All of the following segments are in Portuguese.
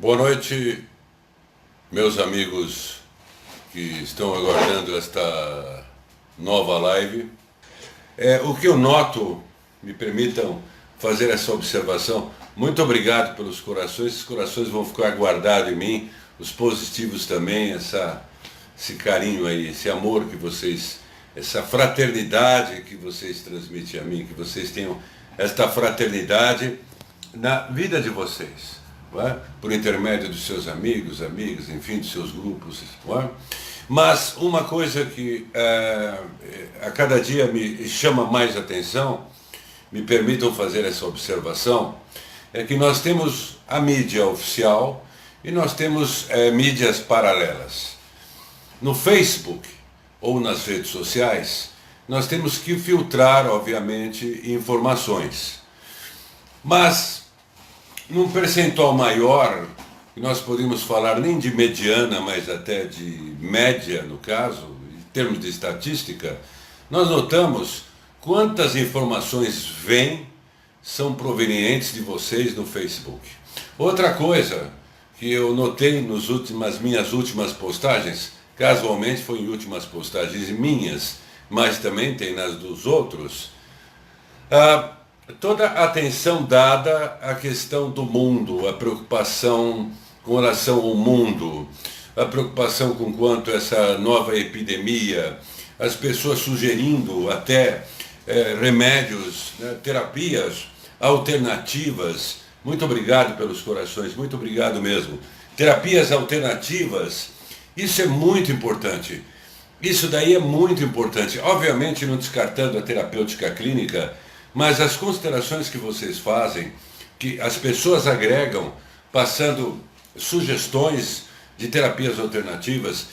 Boa noite, meus amigos que estão aguardando esta nova live. O que eu noto, me permitam fazer essa observação. Muito obrigado pelos corações, esses corações vão ficar guardados em mim, os positivos também, esse carinho aí, esse amor que vocês, essa fraternidade que vocês transmitem a mim, que vocês tenham esta fraternidade na vida de vocês. Por intermédio dos seus amigos, enfim, dos seus grupos. Mas uma coisa que a cada dia me chama mais atenção, me permitam fazer essa observação, é que nós temos a mídia oficial e nós temos mídias paralelas. No Facebook ou nas redes sociais, nós temos que filtrar, obviamente, informações. Mas num percentual maior, nós podemos falar nem de mediana, mas até de média, no caso, em termos de estatística, nós notamos quantas informações vêm, são provenientes de vocês no Facebook. Outra coisa que eu notei nas minhas últimas postagens, casualmente foi em últimas postagens minhas, mas também tem nas dos outros, toda a atenção dada à questão do mundo, a preocupação com relação ao mundo, a preocupação com quanto essa nova epidemia, as pessoas sugerindo até remédios, terapias alternativas. Muito obrigado pelos corações, muito obrigado mesmo. Terapias alternativas, isso é muito importante. Isso daí é muito importante. Obviamente não descartando a terapêutica clínica, mas as considerações que vocês fazem, que as pessoas agregam, passando sugestões de terapias alternativas,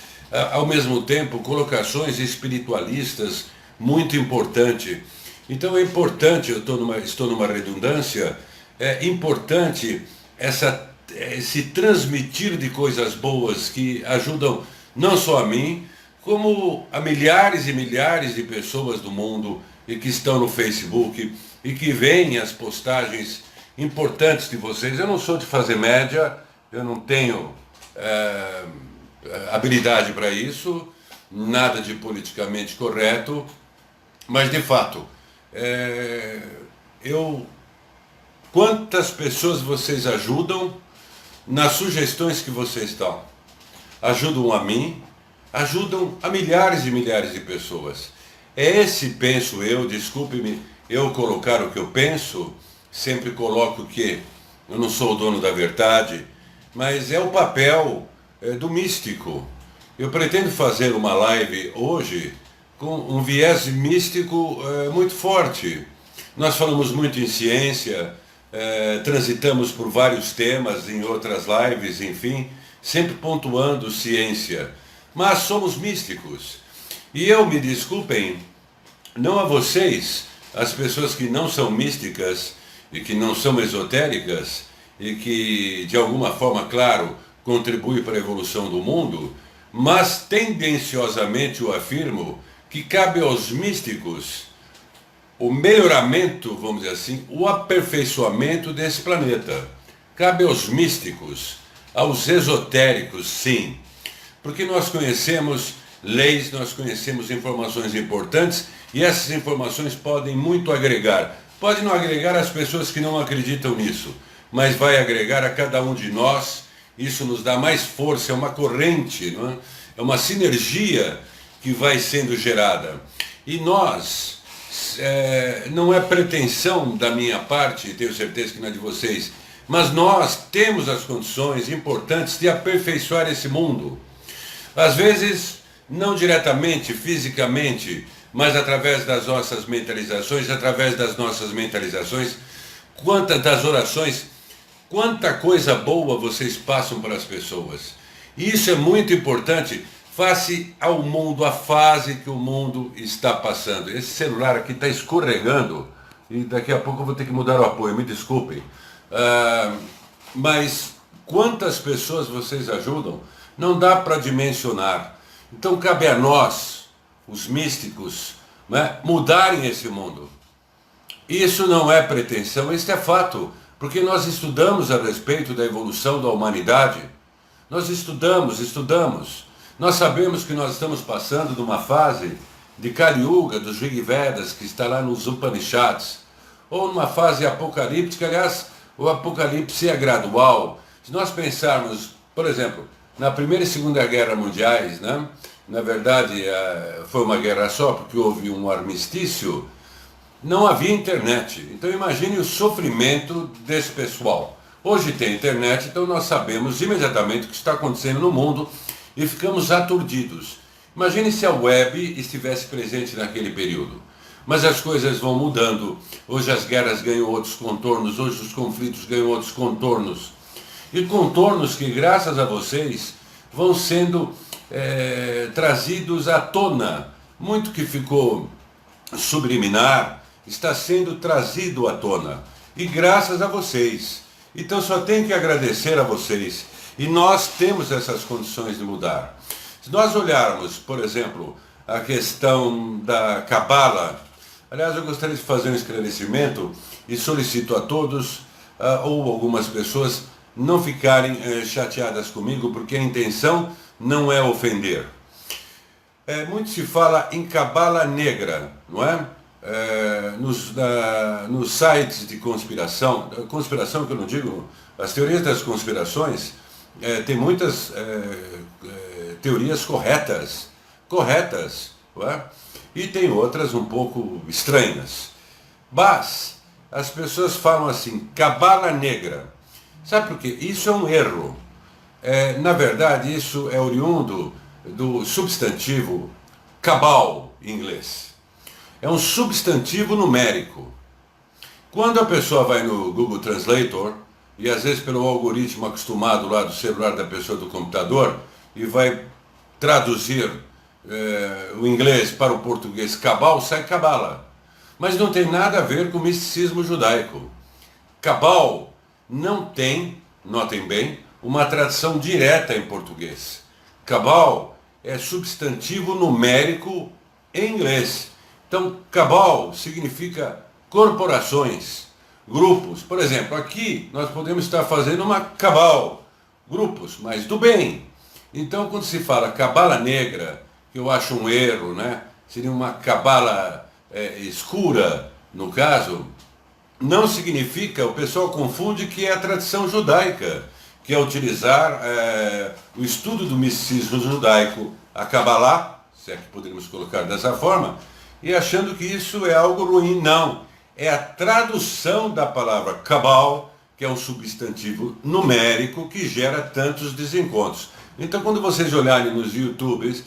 ao mesmo tempo colocações espiritualistas, muito importante. Então é importante, estou numa redundância, é importante esse transmitir de coisas boas que ajudam não só a mim, como a milhares e milhares de pessoas do mundo e que estão no Facebook e que veem as postagens importantes de vocês. Eu não sou de fazer média, eu não tenho habilidade para isso, nada de politicamente correto, mas de fato, quantas pessoas vocês ajudam nas sugestões que vocês dão? Ajudam a mim, ajudam a milhares e milhares de pessoas. É esse, penso eu, desculpe-me eu colocar o que eu penso, sempre coloco que eu não sou o dono da verdade, mas é o papel do místico. Eu pretendo fazer uma live hoje com um viés místico muito forte. Nós falamos muito em ciência, transitamos por vários temas em outras lives, enfim, sempre pontuando ciência, mas somos místicos. E eu, me desculpem, não a vocês, as pessoas que não são místicas e que não são esotéricas e que, de alguma forma, claro, contribuem para a evolução do mundo, mas tendenciosamente eu afirmo que cabe aos místicos o melhoramento, vamos dizer assim, o aperfeiçoamento desse planeta. Cabe aos místicos, aos esotéricos, sim, porque nós conhecemos leis, nós conhecemos informações importantes e essas informações podem muito agregar. Pode não agregar às pessoas que não acreditam nisso, mas vai agregar a cada um de nós. Isso nos dá mais força, é uma corrente, não é? É uma sinergia que vai sendo gerada. E nós, não é pretensão da minha parte, tenho certeza que não é de vocês, mas nós temos as condições importantes de aperfeiçoar esse mundo. Às vezes, não diretamente, fisicamente, mas através das nossas mentalizações, das orações, quanta coisa boa vocês passam para as pessoas. E isso é muito importante face ao mundo, a fase que o mundo está passando. Esse celular aqui está escorregando e daqui a pouco eu vou ter que mudar o apoio, me desculpem. Mas quantas pessoas vocês ajudam, não dá para dimensionar. Então cabe a nós, os místicos, mudarem esse mundo. Isso não é pretensão, isso é fato. porque nós estudamos a respeito da evolução da humanidade. Nós estudamos. Nós sabemos que nós estamos passando de uma fase de Kali Yuga, dos Rig Vedas, que está lá nos Upanishads, ou numa fase apocalíptica. Aliás, o apocalipse é gradual. Se nós pensarmos, por exemplo, na Primeira e Segunda Guerra Mundiais, né? Na verdade foi uma guerra só, porque houve um armistício, não havia internet. Então imagine o sofrimento desse pessoal. Hoje tem internet, então nós sabemos imediatamente o que está acontecendo no mundo e ficamos aturdidos. Imagine se a web estivesse presente naquele período. Mas as coisas vão mudando. Hoje as guerras ganham outros contornos, hoje os conflitos ganham outros contornos. E contornos que, graças a vocês, vão sendo trazidos à tona. Muito que ficou subliminar está sendo trazido à tona. E graças a vocês. Então só tenho que agradecer a vocês. E nós temos essas condições de mudar. Se nós olharmos, por exemplo, a questão da Cabala, aliás, eu gostaria de fazer um esclarecimento e solicito a todos, ou algumas pessoas, não ficarem chateadas comigo, porque a intenção não é ofender. Muito se fala em Cabala negra, não é? Nos sites de conspiração que eu não digo, as teorias das conspirações, tem muitas teorias corretas, não é? E tem outras um pouco estranhas. Mas as pessoas falam assim, Cabala negra. Sabe por quê? Isso é um erro. Na verdade, isso é oriundo do substantivo cabal em inglês. É um substantivo numérico. Quando a pessoa vai no Google Translator, e às vezes pelo algoritmo acostumado lá do celular da pessoa do computador, e vai traduzir o inglês para o português cabal, sai cabala. Mas não tem nada a ver com o misticismo judaico. Cabal não tem, notem bem, uma tradução direta em português. Cabal é substantivo numérico em inglês. Então, cabal significa corporações, grupos. Por exemplo, aqui nós podemos estar fazendo uma cabal, grupos, mas do bem. Então, quando se fala cabala negra, que eu acho um erro, né? Seria uma cabala escura, no caso, não significa, o pessoal confunde que é a tradição judaica, que é utilizar o estudo do misticismo judaico, a Kabbalah, se é que poderíamos colocar dessa forma, e achando que isso é algo ruim. Não, é a tradução da palavra cabal, que é um substantivo numérico que gera tantos desencontros. Então, quando vocês olharem nos YouTubes,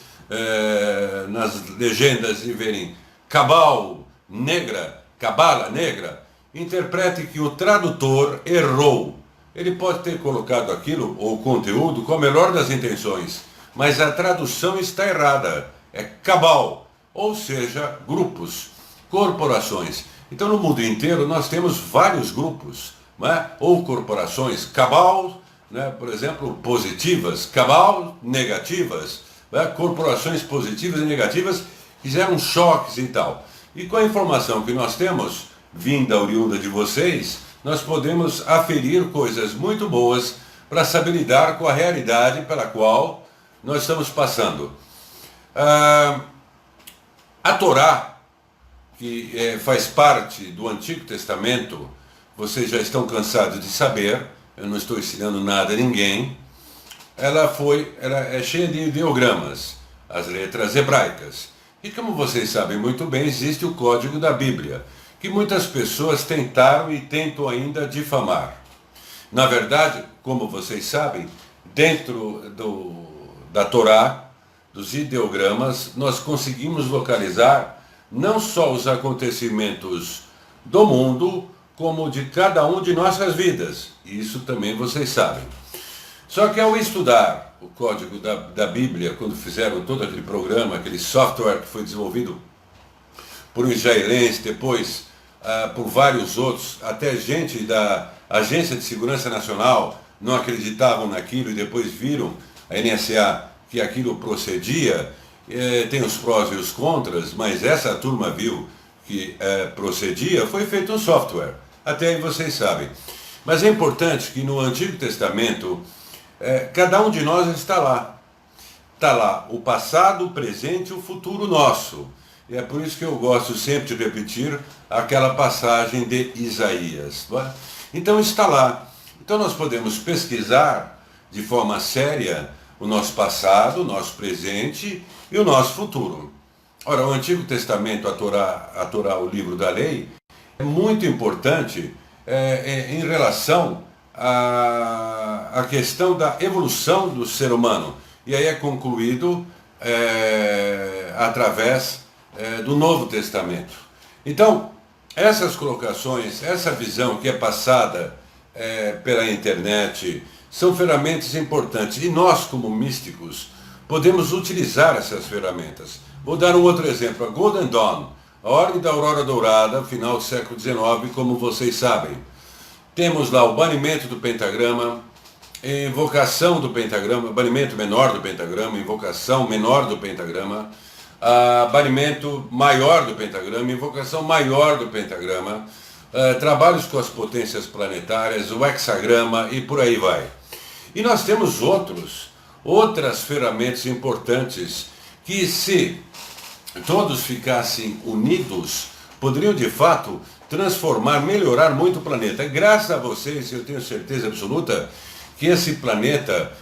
nas legendas e verem cabal negra, cabala negra, interprete que o tradutor errou. Ele pode ter colocado aquilo, ou o conteúdo, com a melhor das intenções, mas a tradução está errada. É cabal, ou seja, grupos, corporações. Então, no mundo inteiro, nós temos vários grupos, né? Ou corporações, cabal, né? Por exemplo, positivas, cabal, negativas, né? Corporações positivas e negativas que geram choques e tal. E com a informação que nós temos, vinda oriunda de vocês, nós podemos aferir coisas muito boas para saber lidar com a realidade pela qual nós estamos passando. A Torá, que faz parte do Antigo Testamento, vocês já estão cansados de saber, eu não estou ensinando nada a ninguém, ela é cheia de ideogramas, as letras hebraicas. E como vocês sabem muito bem, existe o código da Bíblia, que muitas pessoas tentaram e tentam ainda difamar. Na verdade, como vocês sabem, dentro da Torá, dos ideogramas, nós conseguimos localizar não só os acontecimentos do mundo, como de cada um de nossas vidas. Isso também vocês sabem. Só que ao estudar o código da Bíblia, quando fizeram todo aquele programa, aquele software que foi desenvolvido por um israelense, depois por vários outros, até gente da Agência de Segurança Nacional não acreditavam naquilo e depois viram a NSA que aquilo procedia, tem os prós e os contras, mas essa turma viu que procedia, foi feito um software, até aí vocês sabem. Mas é importante que no Antigo Testamento, cada um de nós está lá. Está lá o passado, o presente e o futuro nosso. E é por isso que eu gosto sempre de repetir aquela passagem de Isaías. Não é? Então está lá. Então nós podemos pesquisar de forma séria o nosso passado, o nosso presente e o nosso futuro. Ora, o Antigo Testamento, a Torá, o livro da lei, é muito importante em relação à questão da evolução do ser humano. E aí é concluído através do Novo Testamento. Então, essas colocações, essa visão que é passada pela internet, são ferramentas importantes. E nós, como místicos, podemos utilizar essas ferramentas. Vou dar um outro exemplo. A Golden Dawn, a Ordem da Aurora Dourada, final do século XIX, como vocês sabem. Temos lá o banimento do pentagrama, invocação do pentagrama, banimento menor do pentagrama, invocação menor do pentagrama, banimento maior do pentagrama, invocação maior do pentagrama, trabalhos com as potências planetárias, o hexagrama e por aí vai. E nós temos outras ferramentas importantes que, se todos ficassem unidos, poderiam de fato transformar, melhorar muito o planeta. Graças a vocês, eu tenho certeza absoluta que esse planeta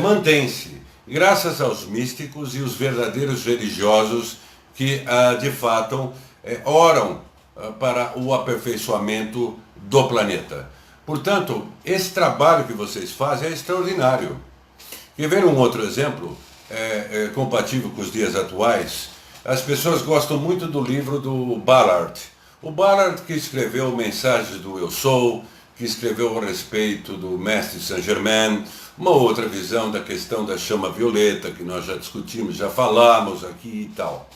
mantém-se, graças aos místicos e os verdadeiros religiosos que, de fato, oram para o aperfeiçoamento do planeta. Portanto, esse trabalho que vocês fazem é extraordinário. Quer ver um outro exemplo, compatível com os dias atuais? As pessoas gostam muito do livro do Ballard. O Ballard, que escreveu Mensagens do Eu Sou, que escreveu a respeito do Mestre Saint-Germain, uma outra visão da questão da chama violeta, que nós já discutimos, já falamos aqui e tal.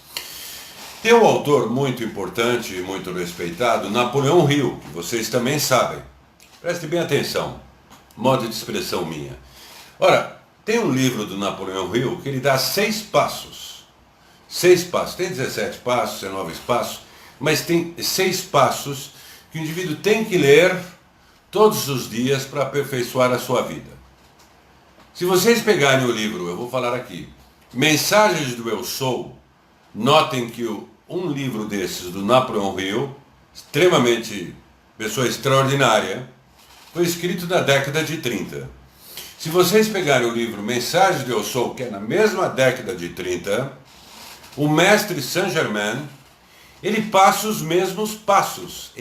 Tem um autor muito importante e muito respeitado, Napoleão Hill, que vocês também sabem. Preste bem atenção, modo de expressão minha. Ora, tem um livro do Napoleão Hill que ele dá 6 passos. 6 passos, tem 17 passos, 19 passos, mas tem 6 passos que o indivíduo tem que ler todos os dias para aperfeiçoar a sua vida. Se vocês pegarem o livro, eu vou falar aqui, Mensagens do Eu Sou, notem que um livro desses do Napoleão Hill, extremamente, pessoa extraordinária, foi escrito na década de 30. Se vocês pegarem o livro Mensagens do Eu Sou, que é na mesma década de 30, o Mestre Saint-Germain, ele passa os mesmos passos.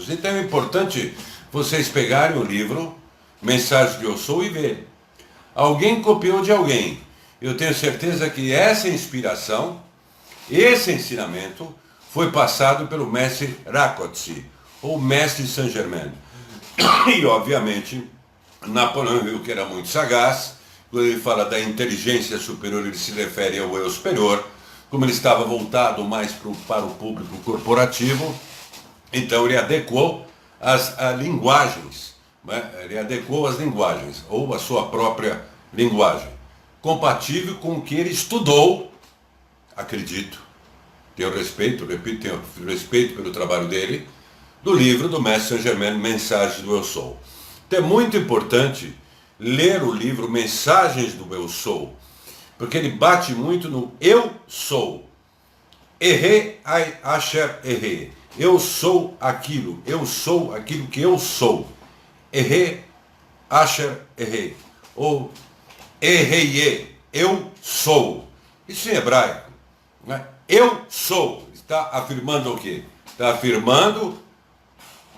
Então é importante vocês pegarem o livro Mensagens do Eu Sou e ver. Alguém copiou de alguém. Eu tenho certeza que essa inspiração, esse ensinamento, foi passado pelo Mestre Rákóczi, ou Mestre Saint-Germain. E, obviamente, Napoleão Hill, que era muito sagaz, quando ele fala da inteligência superior, ele se refere ao eu superior. Como ele estava voltado mais para o público corporativo, então ele adequou as linguagens, né? Ele adequou as linguagens, ou a sua própria linguagem, compatível com o que ele estudou, acredito, tenho respeito, repito, tenho respeito pelo trabalho dele, do livro do Mestre Saint-Germain, Mensagens do Eu Sou. Então é muito importante ler o livro Mensagens do Eu Sou, porque ele bate muito no eu sou. Errei, asher, errei. Eu sou aquilo que eu sou. Errei, asher, errei. Ou errei, eu sou. Isso em hebraico. Né? Eu sou. Está afirmando o quê? Está afirmando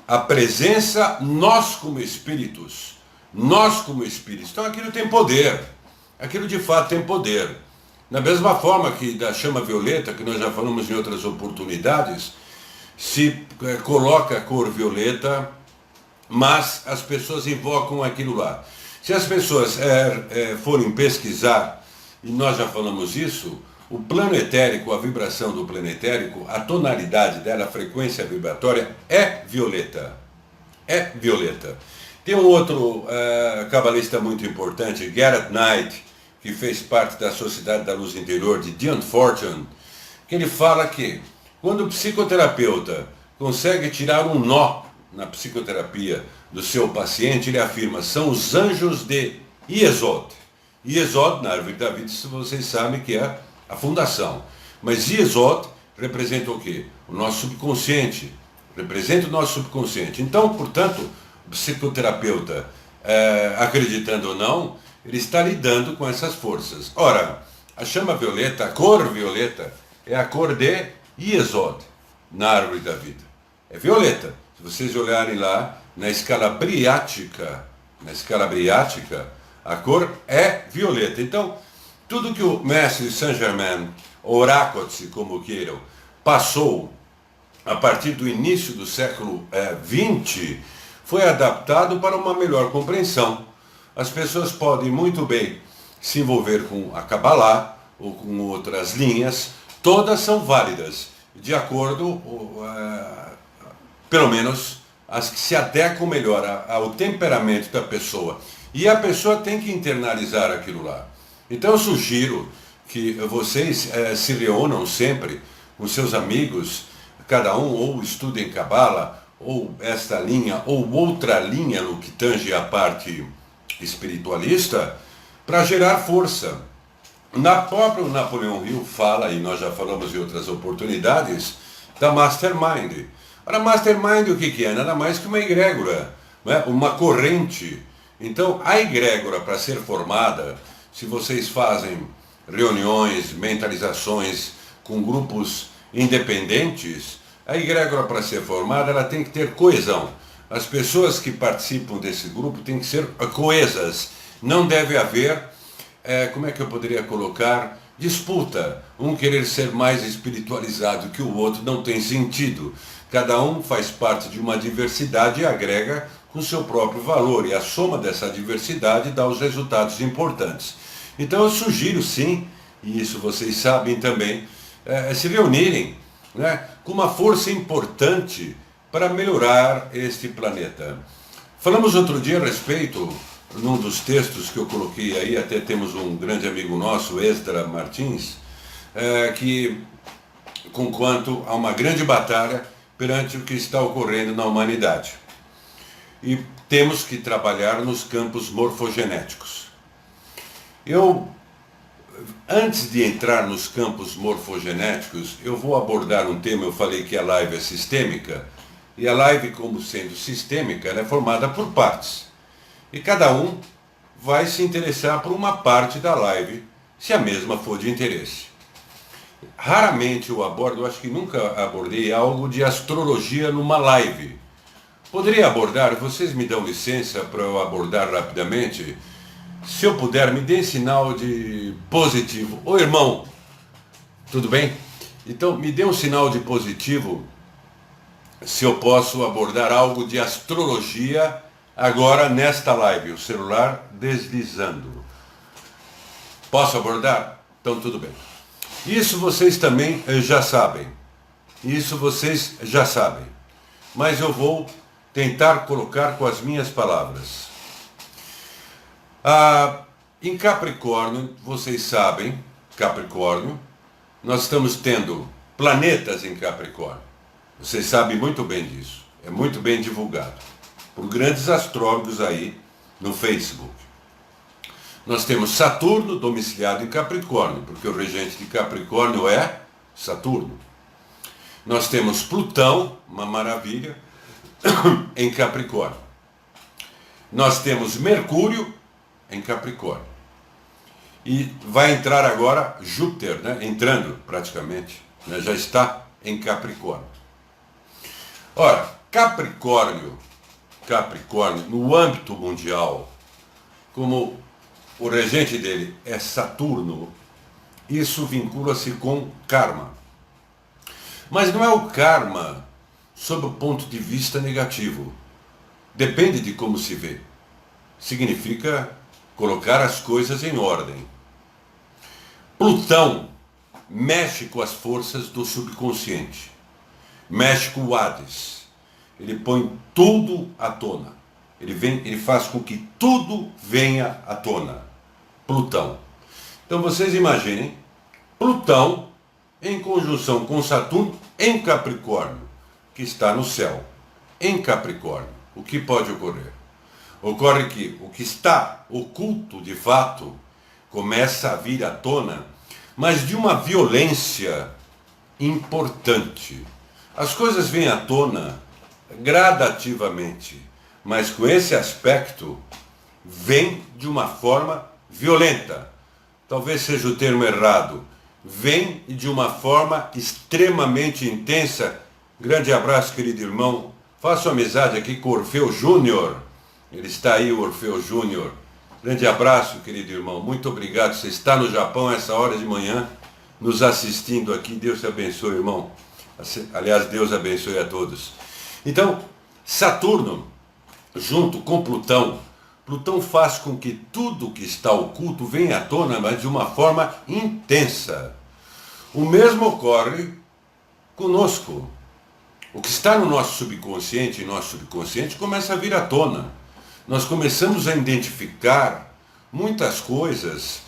a presença, nós como espíritos. Nós como espíritos. Então aquilo tem poder. Aquilo de fato tem poder. Da mesma forma que da chama violeta, que nós já falamos em outras oportunidades, se coloca a cor violeta, mas as pessoas invocam aquilo lá. Se as pessoas forem pesquisar, e nós já falamos isso, o plano etérico, a vibração do plano etérico, a tonalidade dela, a frequência vibratória é violeta. É violeta. Tem um outro cabalista muito importante, Garrett Knight, que fez parte da Sociedade da Luz Interior, de Dion Fortune, que ele fala que quando o psicoterapeuta consegue tirar um nó na psicoterapia do seu paciente, ele afirma, são os anjos de Yesod. Yesod, na árvore da vida, vocês sabem que é a fundação. Mas Yesod representa o quê? O nosso subconsciente. Representa o nosso subconsciente. Então, portanto, o psicoterapeuta, acreditando ou não, ele está lidando com essas forças. Ora, a chama violeta, a cor violeta, é a cor de Yesod, na árvore da vida. É violeta. Se vocês olharem lá, na escala briática, a cor é violeta. Então, tudo que o mestre Saint-Germain, Orácote, como queiram, passou a partir do início do século XX, foi adaptado para uma melhor compreensão. As pessoas podem muito bem se envolver com a Kabbalah ou com outras linhas, todas são válidas, de acordo, pelo menos, as que se adequam melhor ao temperamento da pessoa. E a pessoa tem que internalizar aquilo lá. Então eu sugiro que vocês se reúnam sempre com seus amigos, cada um ou estudem Kabbalah, ou esta linha, ou outra linha no que tange a parte espiritualista, para gerar força. Na própria Napoleão Hill fala, e nós já falamos em outras oportunidades, da Mastermind. Para Mastermind o que é? Nada mais que uma egrégora, né? Uma corrente. Então a egrégora, para ser formada, se vocês fazem reuniões, mentalizações com grupos independentes, a egrégora, para ser formada, ela tem que ter coesão. As pessoas que participam desse grupo têm que ser coesas. Não deve haver, como é que eu poderia colocar, disputa. Um querer ser mais espiritualizado que o outro não tem sentido. Cada um faz parte de uma diversidade e agrega com seu próprio valor. E a soma dessa diversidade dá os resultados importantes. Então eu sugiro sim, e isso vocês sabem também, se reunirem, né, com uma força importante para melhorar este planeta. Falamos outro dia a respeito, num dos textos que eu coloquei aí, até temos um grande amigo nosso, Esdra Martins, que conquanto há uma grande batalha perante o que está ocorrendo na humanidade. E temos que trabalhar nos campos morfogenéticos. Antes de entrar nos campos morfogenéticos, eu vou abordar um tema. Eu falei que a live é sistêmica, e a live, como sendo sistêmica, ela é formada por partes. E cada um vai se interessar por uma parte da live, se a mesma for de interesse. Raramente eu abordo, acho que nunca abordei algo de astrologia numa live. Poderia abordar, vocês me dão licença para eu abordar rapidamente? Se eu puder, me dê sinal de positivo. Ô irmão, tudo bem? Então me dê um sinal de positivo se eu posso abordar algo de astrologia agora nesta live, o celular deslizando. Posso abordar? Então tudo bem. Isso vocês também já sabem. Isso vocês já sabem. Mas eu vou tentar colocar com as minhas palavras. Em Capricórnio, vocês sabem, Capricórnio, nós estamos tendo planetas em Capricórnio. Vocês sabem muito bem disso. É muito bem divulgado por grandes astrólogos aí no Facebook. Nós temos Saturno domiciliado em Capricórnio, porque o regente de Capricórnio é Saturno. Nós temos Plutão, uma maravilha, em Capricórnio. Nós temos Mercúrio em Capricórnio. E vai entrar agora Júpiter, né? Entrando praticamente, né? Já está em Capricórnio. Ora, Capricórnio, no âmbito mundial, como o regente dele é Saturno, isso vincula-se com karma. Mas não é o karma sob o ponto de vista negativo. Depende de como se vê. Significa colocar as coisas em ordem. Plutão mexe com as forças do subconsciente. Mexe com o Hades. Ele põe tudo à tona. Ele faz com que tudo venha à tona. Plutão. Então vocês imaginem Plutão em conjunção com Saturno em Capricórnio, que está no céu. em Capricórnio, o que pode ocorrer? Ocorre que o que está oculto de fato começa a vir à tona, mas de uma violência importante. As coisas vêm à tona gradativamente, mas com esse aspecto vem de uma forma violenta. Talvez seja o termo errado. Vem de uma forma extremamente intensa. Grande abraço, querido irmão. Faço amizade aqui com o Orfeu Júnior. Ele está aí, o Orfeu Júnior. Grande abraço, querido irmão. Muito obrigado. Você está no Japão essa hora de manhã, nos assistindo aqui. Deus te abençoe, irmão. Aliás, Deus abençoe a todos. Então, Saturno, junto com Plutão, Plutão faz com que tudo que está oculto venha à tona, mas de uma forma intensa. O mesmo ocorre conosco. O que está no nosso subconsciente começa a vir à tona. Nós começamos a identificar muitas coisas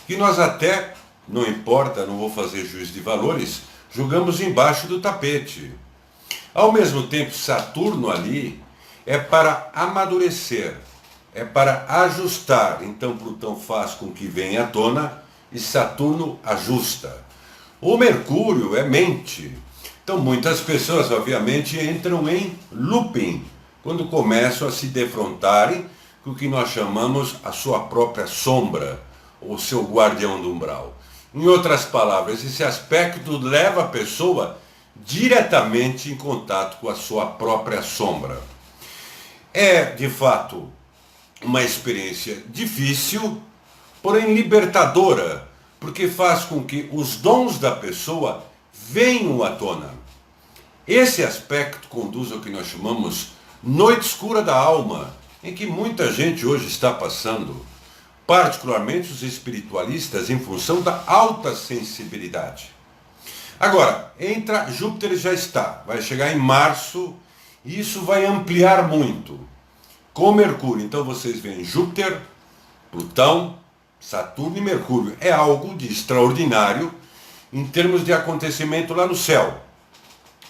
que nós até, não importa, não vou fazer juízo de valores, jogamos embaixo do tapete. Ao mesmo tempo, Saturno ali é para amadurecer, é para ajustar. Então Plutão faz com que venha à tona e Saturno ajusta. O Mercúrio é mente. Então muitas pessoas, obviamente, entram em looping, quando começam a se defrontarem com o que nós chamamos a sua própria sombra, ou seu guardião do umbral. Em outras palavras, esse aspecto leva a pessoa diretamente em contato com a sua própria sombra. É, de fato, uma experiência difícil, porém libertadora, porque faz com que os dons da pessoa venham à tona. Esse aspecto conduz ao que nós chamamos noite escura da alma, em que muita gente hoje está passando, particularmente os espiritualistas, em função da alta sensibilidade. Agora, entra Júpiter, já está, vai chegar em março, e isso vai ampliar muito. Com Mercúrio, então vocês veem Júpiter, Plutão, Saturno e Mercúrio. É algo de extraordinário em termos de acontecimento lá no céu.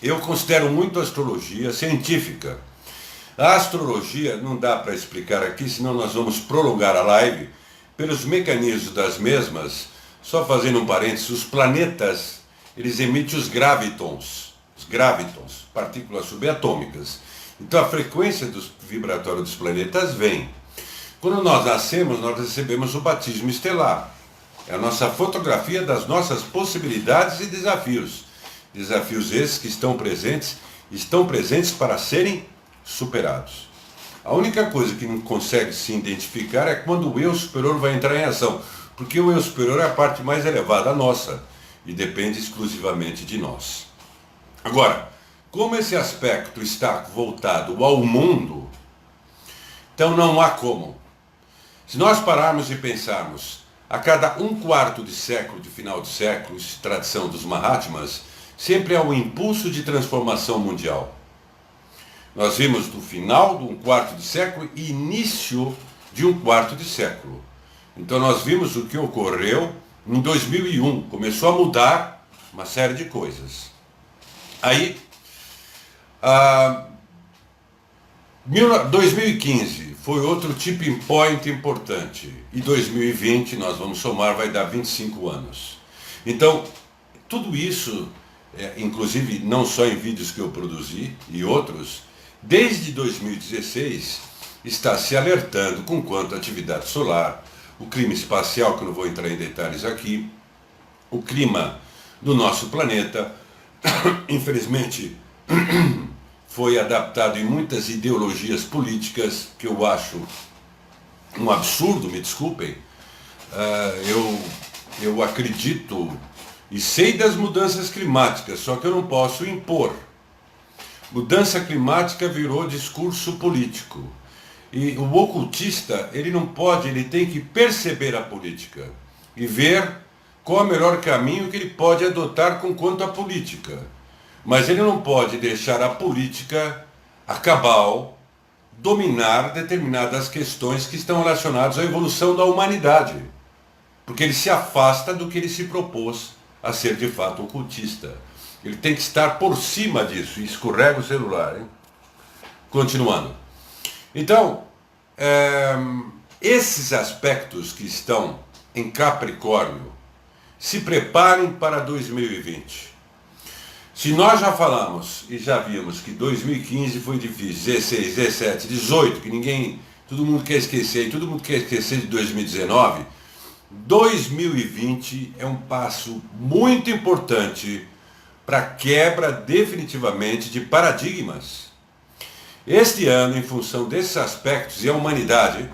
Eu considero muito a astrologia científica. A astrologia não dá para explicar aqui, senão nós vamos prolongar a live pelos mecanismos das mesmas. Só fazendo um parênteses, os planetas, eles emitem os gravitons, partículas subatômicas. Então a frequência vibratória dos planetas vem. Quando nós nascemos, nós recebemos o batismo estelar. É a nossa fotografia das nossas possibilidades e desafios. Desafios esses que estão presentes para serem superados. A única coisa que não consegue se identificar é quando o eu superior vai entrar em ação, porque o eu superior é a parte mais elevada nossa e depende exclusivamente de nós. Agora, como esse aspecto está voltado ao mundo, então não há como. Se nós pararmos e pensarmos, a cada um quarto de século, de final de século, tradição dos Mahatmas, sempre há um impulso de transformação mundial. Nós vimos do final de um quarto de século e início de um quarto de século. Então nós vimos o que ocorreu em 2001. Começou a mudar uma série de coisas. Aí, 2015 foi outro tipping point importante. E 2020, nós vamos somar, vai dar 25 anos. Então, tudo isso, inclusive não só em vídeos que eu produzi e outros, desde 2016 está se alertando com quanto à atividade solar, o clima espacial, que eu não vou entrar em detalhes aqui, o clima do nosso planeta, infelizmente, foi adaptado em muitas ideologias políticas, que eu acho um absurdo, me desculpem. Eu acredito e sei das mudanças climáticas, só que eu não posso impor. Mudança climática virou discurso político. E o ocultista, ele não pode, ele tem que perceber a política e ver qual é o melhor caminho que ele pode adotar com quanto à política. Mas ele não pode deixar a política, a cabal, dominar determinadas questões que estão relacionadas à evolução da humanidade. Porque ele se afasta do que ele se propôs a ser de fato ocultista. Ele tem que estar por cima disso. E escorrega o celular, hein? Continuando. Então, esses aspectos que estão em Capricórnio, se preparem para 2020. Se nós já falamos e já vimos que 2015 foi difícil, 16, 17, 18, que todo mundo quer esquecer, e todo mundo quer esquecer de 2019, 2020 é um passo muito importante para a quebra definitivamente de paradigmas. Este ano, em função desses aspectos, e a humanidade,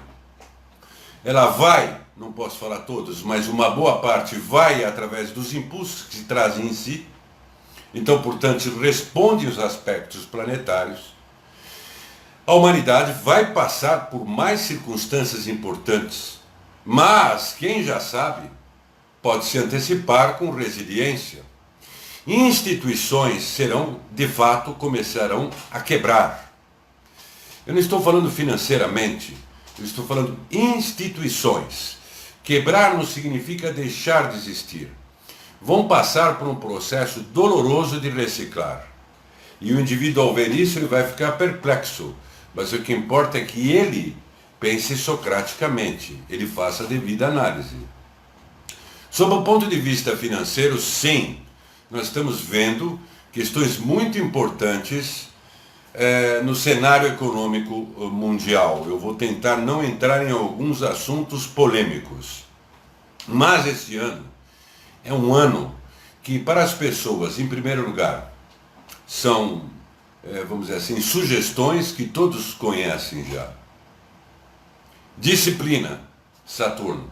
ela vai, não posso falar todos, mas uma boa parte vai através dos impulsos que se trazem em si. Então, portanto, responde os aspectos planetários. A humanidade vai passar por mais circunstâncias importantes, mas quem já sabe pode se antecipar com resiliência. Instituições serão, de fato, começarão a quebrar. Eu não estou falando financeiramente, eu estou falando instituições. Quebrar não significa deixar de existir. Vão passar por um processo doloroso de reciclar. E o indivíduo, ao ver isso, ele vai ficar perplexo. Mas o que importa é que ele pense socraticamente, ele faça a devida análise. Sob o ponto de vista financeiro, sim, nós estamos vendo questões muito importantes no cenário econômico mundial. Eu vou tentar não entrar em alguns assuntos polêmicos. Mas este ano é um ano que, para as pessoas, em primeiro lugar, são, vamos dizer assim, sugestões que todos conhecem já. Disciplina, Saturno.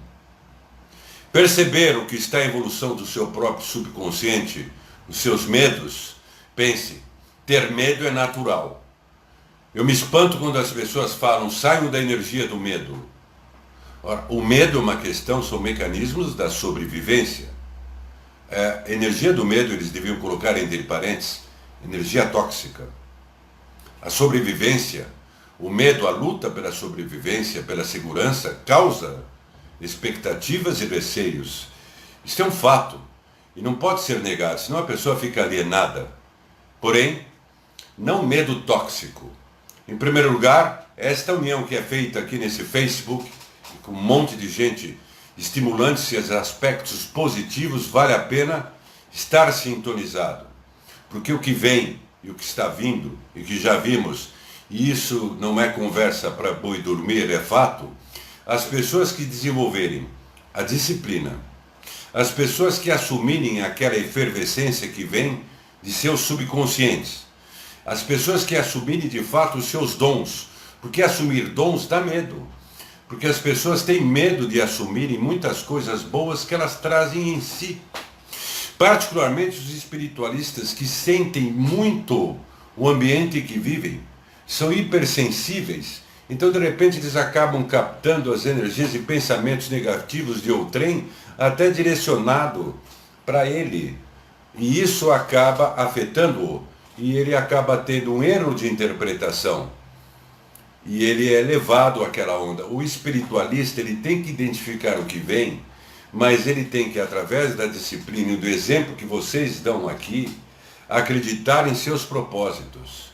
Perceber o que está em evolução do seu próprio subconsciente, os seus medos. Pense, ter medo é natural. Eu me espanto quando as pessoas falam, saiam da energia do medo. Ora, o medo é uma questão, são mecanismos da sobrevivência. A energia do medo, eles deviam colocar entre parênteses, energia tóxica. A sobrevivência, o medo, a luta pela sobrevivência, pela segurança, causa expectativas e receios. Isso é um fato e não pode ser negado, senão a pessoa fica alienada. Porém, não medo tóxico. Em primeiro lugar, esta união que é feita aqui nesse Facebook, com um monte de gente estimulando-se aos aspectos positivos, vale a pena estar sintonizado. Porque o que vem e o que está vindo, e que já vimos, e isso não é conversa para boi dormir, é fato, as pessoas que desenvolverem a disciplina, as pessoas que assumirem aquela efervescência que vem de seus subconscientes, as pessoas que assumirem de fato os seus dons, porque assumir dons dá medo. Porque as pessoas têm medo de assumirem muitas coisas boas que elas trazem em si. Particularmente os espiritualistas que sentem muito o ambiente que vivem, são hipersensíveis, então de repente eles acabam captando as energias e pensamentos negativos de outrem, até direcionado para ele. E isso acaba afetando-o, e ele acaba tendo um erro de interpretação. E ele é levado àquela onda. O espiritualista, ele tem que identificar o que vem, mas ele tem que, através da disciplina e do exemplo que vocês dão aqui, acreditar em seus propósitos.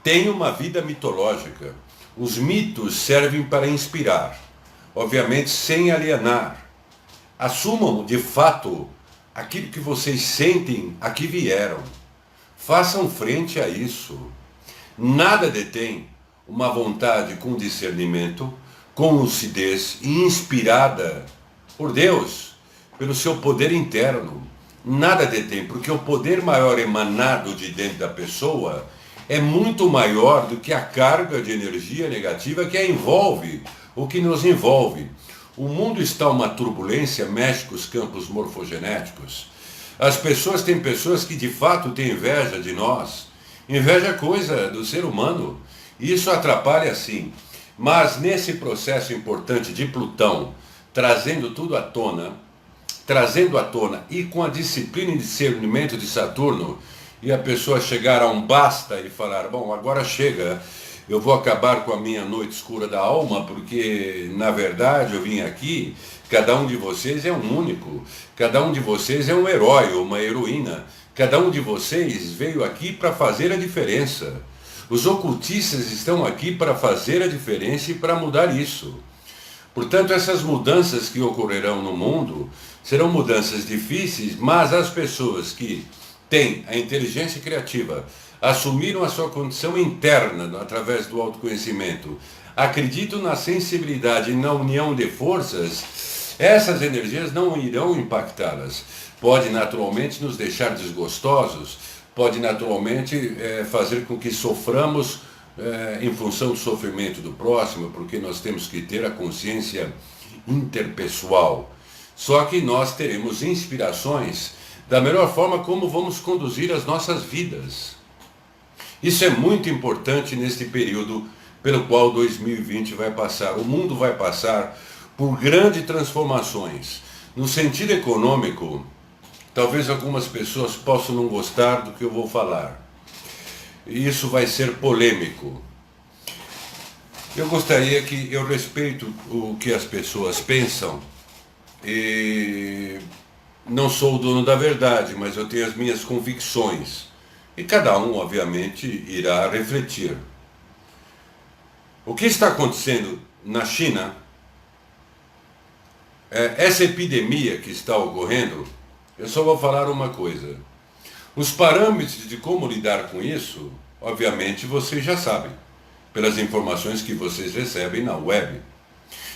Tem uma vida mitológica. Os mitos servem para inspirar, obviamente sem alienar. Assumam, de fato, aquilo que vocês sentem, a que vieram. Façam frente a isso. Nada detém uma vontade com discernimento, com lucidez e inspirada por Deus, pelo seu poder interno. Nada detém, porque o poder maior emanado de dentro da pessoa é muito maior do que a carga de energia negativa que a envolve, o que nos envolve. O mundo está uma turbulência, mexe com os campos morfogenéticos. Tem pessoas que de fato têm inveja de nós. Inveja é coisa do ser humano. Isso atrapalha sim. Mas nesse processo importante de Plutão, trazendo tudo à tona, e com a disciplina e discernimento de Saturno, e a pessoa chegar a um basta e falar, bom, agora chega, eu vou acabar com a minha noite escura da alma, porque na verdade eu vim aqui, cada um de vocês é um único, cada um de vocês é um herói ou uma heroína, cada um de vocês veio aqui para fazer a diferença. Os ocultistas estão aqui para fazer a diferença e para mudar isso. Portanto, essas mudanças que ocorrerão no mundo serão mudanças difíceis, mas as pessoas que têm a inteligência criativa, assumiram a sua condição interna através do autoconhecimento, acreditam na sensibilidade e na união de forças, essas energias não irão impactá-las. Pode naturalmente nos deixar desgostosos, pode naturalmente fazer com que soframos em função do sofrimento do próximo, porque nós temos que ter a consciência interpessoal. Só que nós teremos inspirações da melhor forma como vamos conduzir as nossas vidas. Isso é muito importante neste período pelo qual 2020 vai passar. O mundo vai passar por grandes transformações. No sentido econômico, talvez algumas pessoas possam não gostar do que eu vou falar. Isso vai ser polêmico. Eu gostaria que eu respeito o que as pessoas pensam e não sou o dono da verdade, mas eu tenho as minhas convicções. E cada um, obviamente, irá refletir. O que está acontecendo na China, essa epidemia que está ocorrendo, eu só vou falar uma coisa. Os parâmetros de como lidar com isso, obviamente, vocês já sabem, pelas informações que vocês recebem na web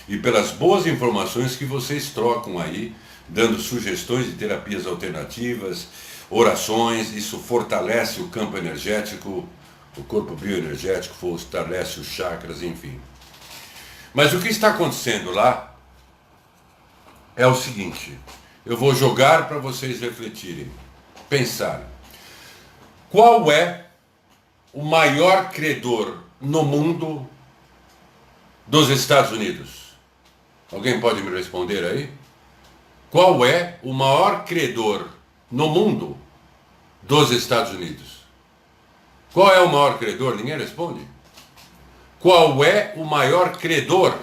e pelas boas informações que vocês trocam aí, dando sugestões de terapias alternativas, orações. Isso fortalece o campo energético, o corpo bioenergético, fortalece os chakras, enfim. Mas o que está acontecendo lá é o seguinte, eu vou jogar para vocês refletirem, pensarem. Qual é o maior credor no mundo dos Estados Unidos? Alguém pode me responder aí? Qual é o maior credor no mundo dos Estados Unidos? Qual é o maior credor? Ninguém responde. Qual é o maior credor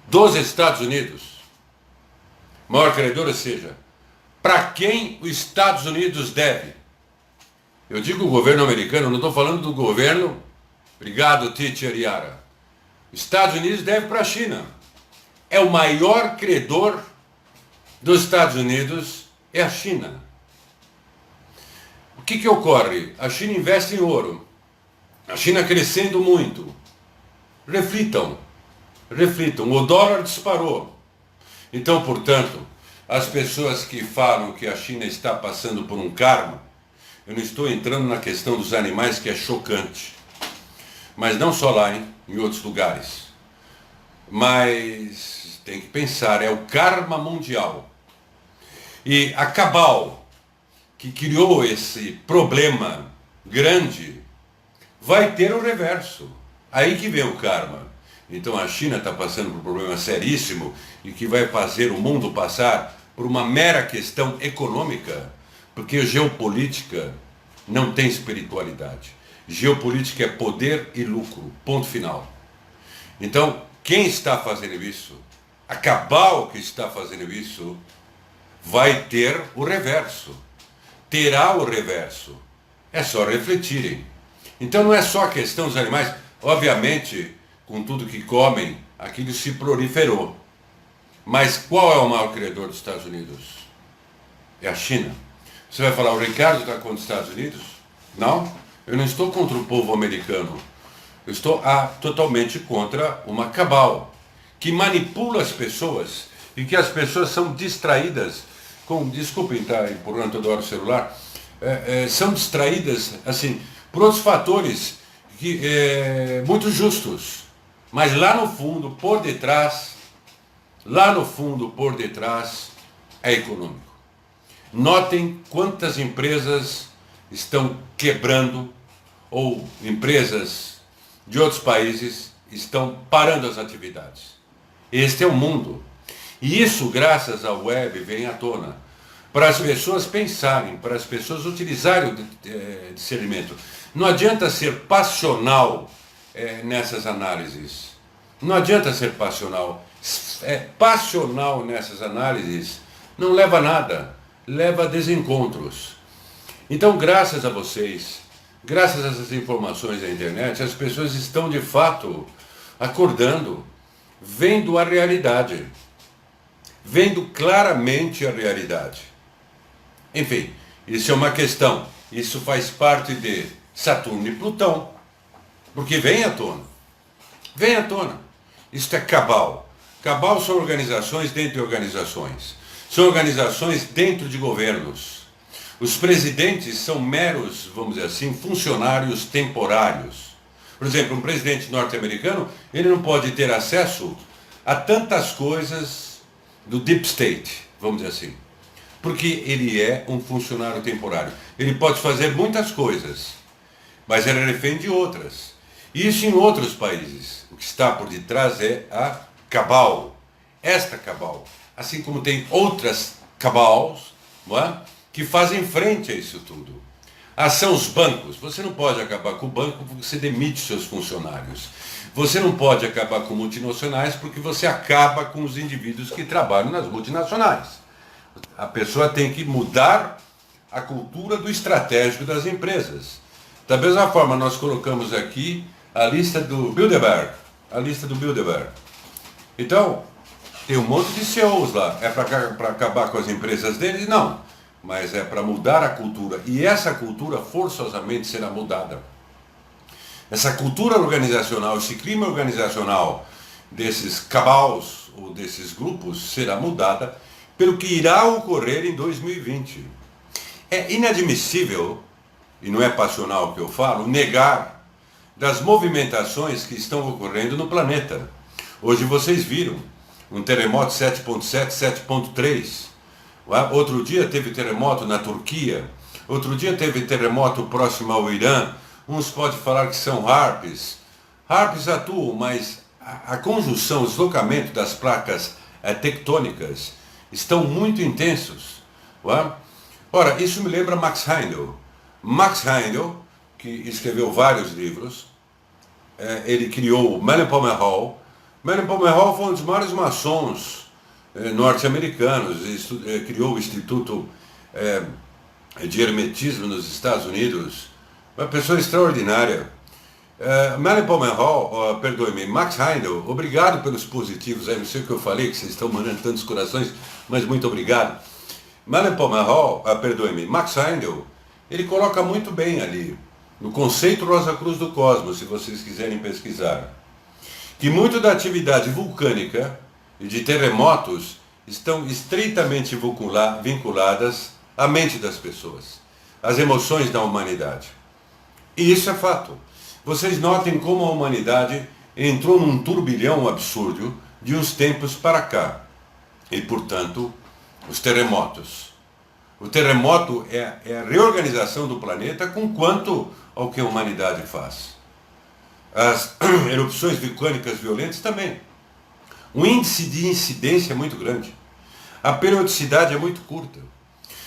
dos Estados Unidos? Maior credor, ou seja, para quem os Estados Unidos deve? Eu digo o governo americano, não estou falando do governo. Obrigado, Teacher Yara. Estados Unidos deve para a China. É o maior credor dos Estados Unidos, é a China. O que ocorre? A China investe em ouro. A China crescendo muito. Reflitam. O dólar disparou. Então, portanto, as pessoas que falam que a China está passando por um karma, eu não estou entrando na questão dos animais, que é chocante. Mas não só lá, hein? Em outros lugares. Mas tem que pensar, é o karma mundial. E a Cabal, que criou esse problema grande, vai ter o reverso. Aí que vem o karma. Então a China está passando por um problema seríssimo e que vai fazer o mundo passar por uma mera questão econômica, porque geopolítica não tem espiritualidade. Geopolítica é poder e lucro, ponto final. Então, quem está fazendo isso, a Cabal que está fazendo isso, vai ter o reverso. Terá o reverso. É só refletirem. Então não é só a questão dos animais. Obviamente, com tudo que comem, aquilo se proliferou. Mas qual é o maior credor dos Estados Unidos? É a China. Você vai falar, o Ricardo está contra os Estados Unidos? Não, eu não estou contra o povo americano. Eu estou totalmente contra uma cabal que manipula as pessoas e que as pessoas são distraídas com, desculpem estar empurrando toda hora o celular, são distraídas assim por outros fatores que, muito justos, mas lá no fundo, por detrás, é econômico. Notem quantas empresas estão quebrando ou empresas de outros países estão parando as atividades. Este é o mundo. E isso, graças à web, vem à tona. Para as pessoas pensarem, para as pessoas utilizarem o discernimento. Não adianta ser passional nessas análises. Não adianta ser passional. Passional nessas análises não leva a nada. Leva a desencontros. Então, graças a vocês, Graças a essas informações da internet, as pessoas estão de fato acordando, vendo a realidade, vendo claramente a realidade. Enfim, isso é uma questão. Isso faz parte de Saturno e Plutão, porque vem à tona. Vem à tona. Isto é cabal. Cabal são organizações dentro de organizações. São organizações dentro de governos. Os presidentes são meros, vamos dizer assim, funcionários temporários. Por exemplo, um presidente norte-americano, ele não pode ter acesso a tantas coisas do deep state, vamos dizer assim. Porque ele é um funcionário temporário. Ele pode fazer muitas coisas, mas ele é refém de outras. Isso em outros países. O que está por detrás é a cabal. Esta cabal. Assim como tem outras cabals, não é? Que fazem frente a isso tudo. São os bancos. Você não pode acabar com o banco porque você demite seus funcionários. Você não pode acabar com multinacionais porque você acaba com os indivíduos que trabalham nas multinacionais. A pessoa tem que mudar a cultura do estratégico das empresas. Da mesma forma, nós colocamos aqui a lista do Bilderberg. A lista do Bilderberg. Então, tem um monte de CEOs lá. É para acabar com as empresas deles? Não. Mas é para mudar a cultura. E essa cultura forçosamente será mudada. Essa cultura organizacional, esse clima organizacional desses cabals ou desses grupos será mudada pelo que irá ocorrer em 2020. É inadmissível, e não é passional o que eu falo, negar das movimentações que estão ocorrendo no planeta. Hoje vocês viram um terremoto 7.7, 7.3. Outro dia teve terremoto na Turquia. Outro dia teve terremoto próximo ao Irã. Uns podem falar que são harpes. Harpes atuam, mas a conjunção, o deslocamento das placas tectônicas estão muito intensos. Ora, isso me lembra Max Heindel. Max Heindel, que escreveu vários livros, ele criou o Mellenpalmer Hall. Mellenpalmer Hall foi um dos maiores maçons norte-americanos, criou o Instituto de Hermetismo nos Estados Unidos, uma pessoa extraordinária. Mellenpalmer Hall, perdoe-me, Max Heindel, obrigado pelos positivos, não sei o que eu falei, que vocês estão mandando tantos corações, mas muito obrigado. Mellenpalmer Hall, perdoe-me, Max Heindel, ele coloca muito bem ali, no conceito Rosa Cruz do Cosmos, se vocês quiserem pesquisar, que muito da atividade vulcânica e de terremotos estão estreitamente vinculadas à mente das pessoas, às emoções da humanidade. E isso é fato. Vocês notem como a humanidade entrou num turbilhão absurdo de uns tempos para cá. E, portanto, os terremotos. O terremoto é a reorganização do planeta com quanto ao que a humanidade faz. As erupções vulcânicas violentas também. O índice de incidência é muito grande. A periodicidade é muito curta.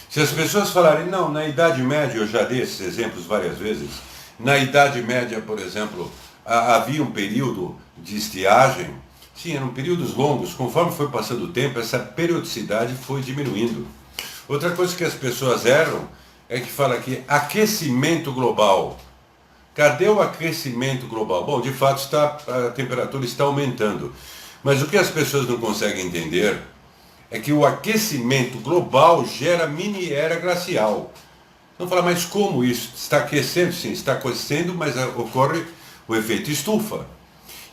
Se as pessoas falarem, não, na Idade Média, eu já dei esses exemplos várias vezes, na Idade Média, por exemplo, havia um período de estiagem, sim, eram períodos longos, conforme foi passando o tempo, essa periodicidade foi diminuindo. Outra coisa que as pessoas erram é que fala aqui, aquecimento global. Cadê o aquecimento global? Bom, de fato a temperatura está aumentando. Mas o que as pessoas não conseguem entender é que o aquecimento global gera mini era glacial. Não fala, mas como isso? Está aquecendo? Sim, está aquecendo, mas ocorre o efeito estufa.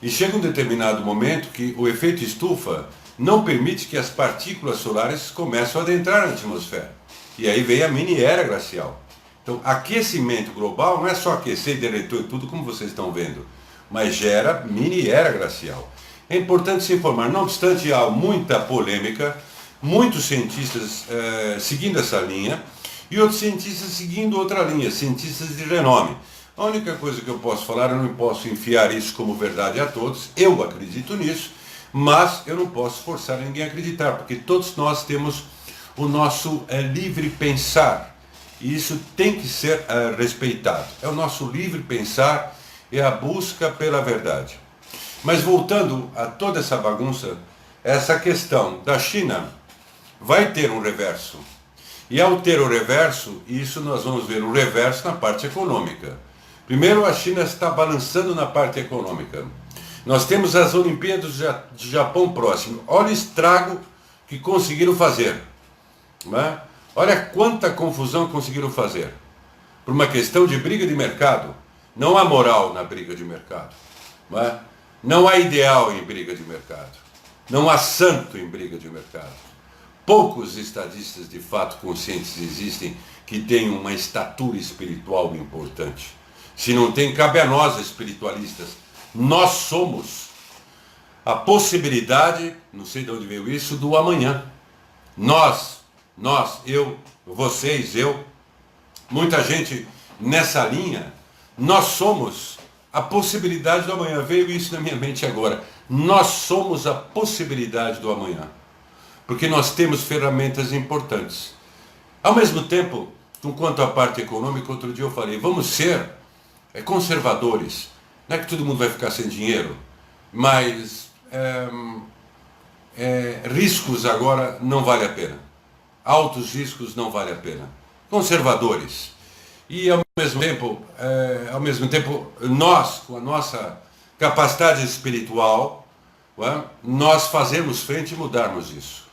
E chega um determinado momento que o efeito estufa não permite que as partículas solares comecem a adentrar na atmosfera. E aí vem a mini era glacial. Então, aquecimento global não é só aquecer e derreter tudo como vocês estão vendo, mas gera mini era glacial. É importante se informar, não obstante há muita polêmica, muitos cientistas seguindo essa linha e outros cientistas seguindo outra linha, cientistas de renome. A única coisa que eu posso falar, eu não posso enfiar isso como verdade a todos, eu acredito nisso, mas eu não posso forçar ninguém a acreditar, porque todos nós temos o nosso livre pensar, e isso tem que ser respeitado. É o nosso livre pensar, é a busca pela verdade. Mas voltando a toda essa bagunça, essa questão da China vai ter um reverso. E ao ter o reverso, isso nós vamos ver o reverso na parte econômica. Primeiro, a China está balançando na parte econômica. Nós temos as Olimpíadas de Japão próximo. Olha o estrago que conseguiram fazer. Não é? Olha quanta confusão conseguiram fazer. Por uma questão de briga de mercado. Não há moral na briga de mercado. Não é? Não há ideal em briga de mercado. Não há santo em briga de mercado. Poucos estadistas de fato conscientes existem que tenham uma estatura espiritual importante. Se não tem, cabe a nós espiritualistas. Nós somos a possibilidade, não sei de onde veio isso, do amanhã. Nós, eu, vocês, eu, muita gente nessa linha, nós somos a possibilidade do amanhã. Veio isso na minha mente agora. Nós somos a possibilidade do amanhã. Porque nós temos ferramentas importantes. Ao mesmo tempo, quanto à parte econômica, outro dia eu falei, vamos ser conservadores. Não é que todo mundo vai ficar sem dinheiro, mas riscos agora não vale a pena. Altos riscos não vale a pena. Conservadores. E ao mesmo tempo, nós, com a nossa capacidade espiritual, nós fazemos frente e mudarmos isso.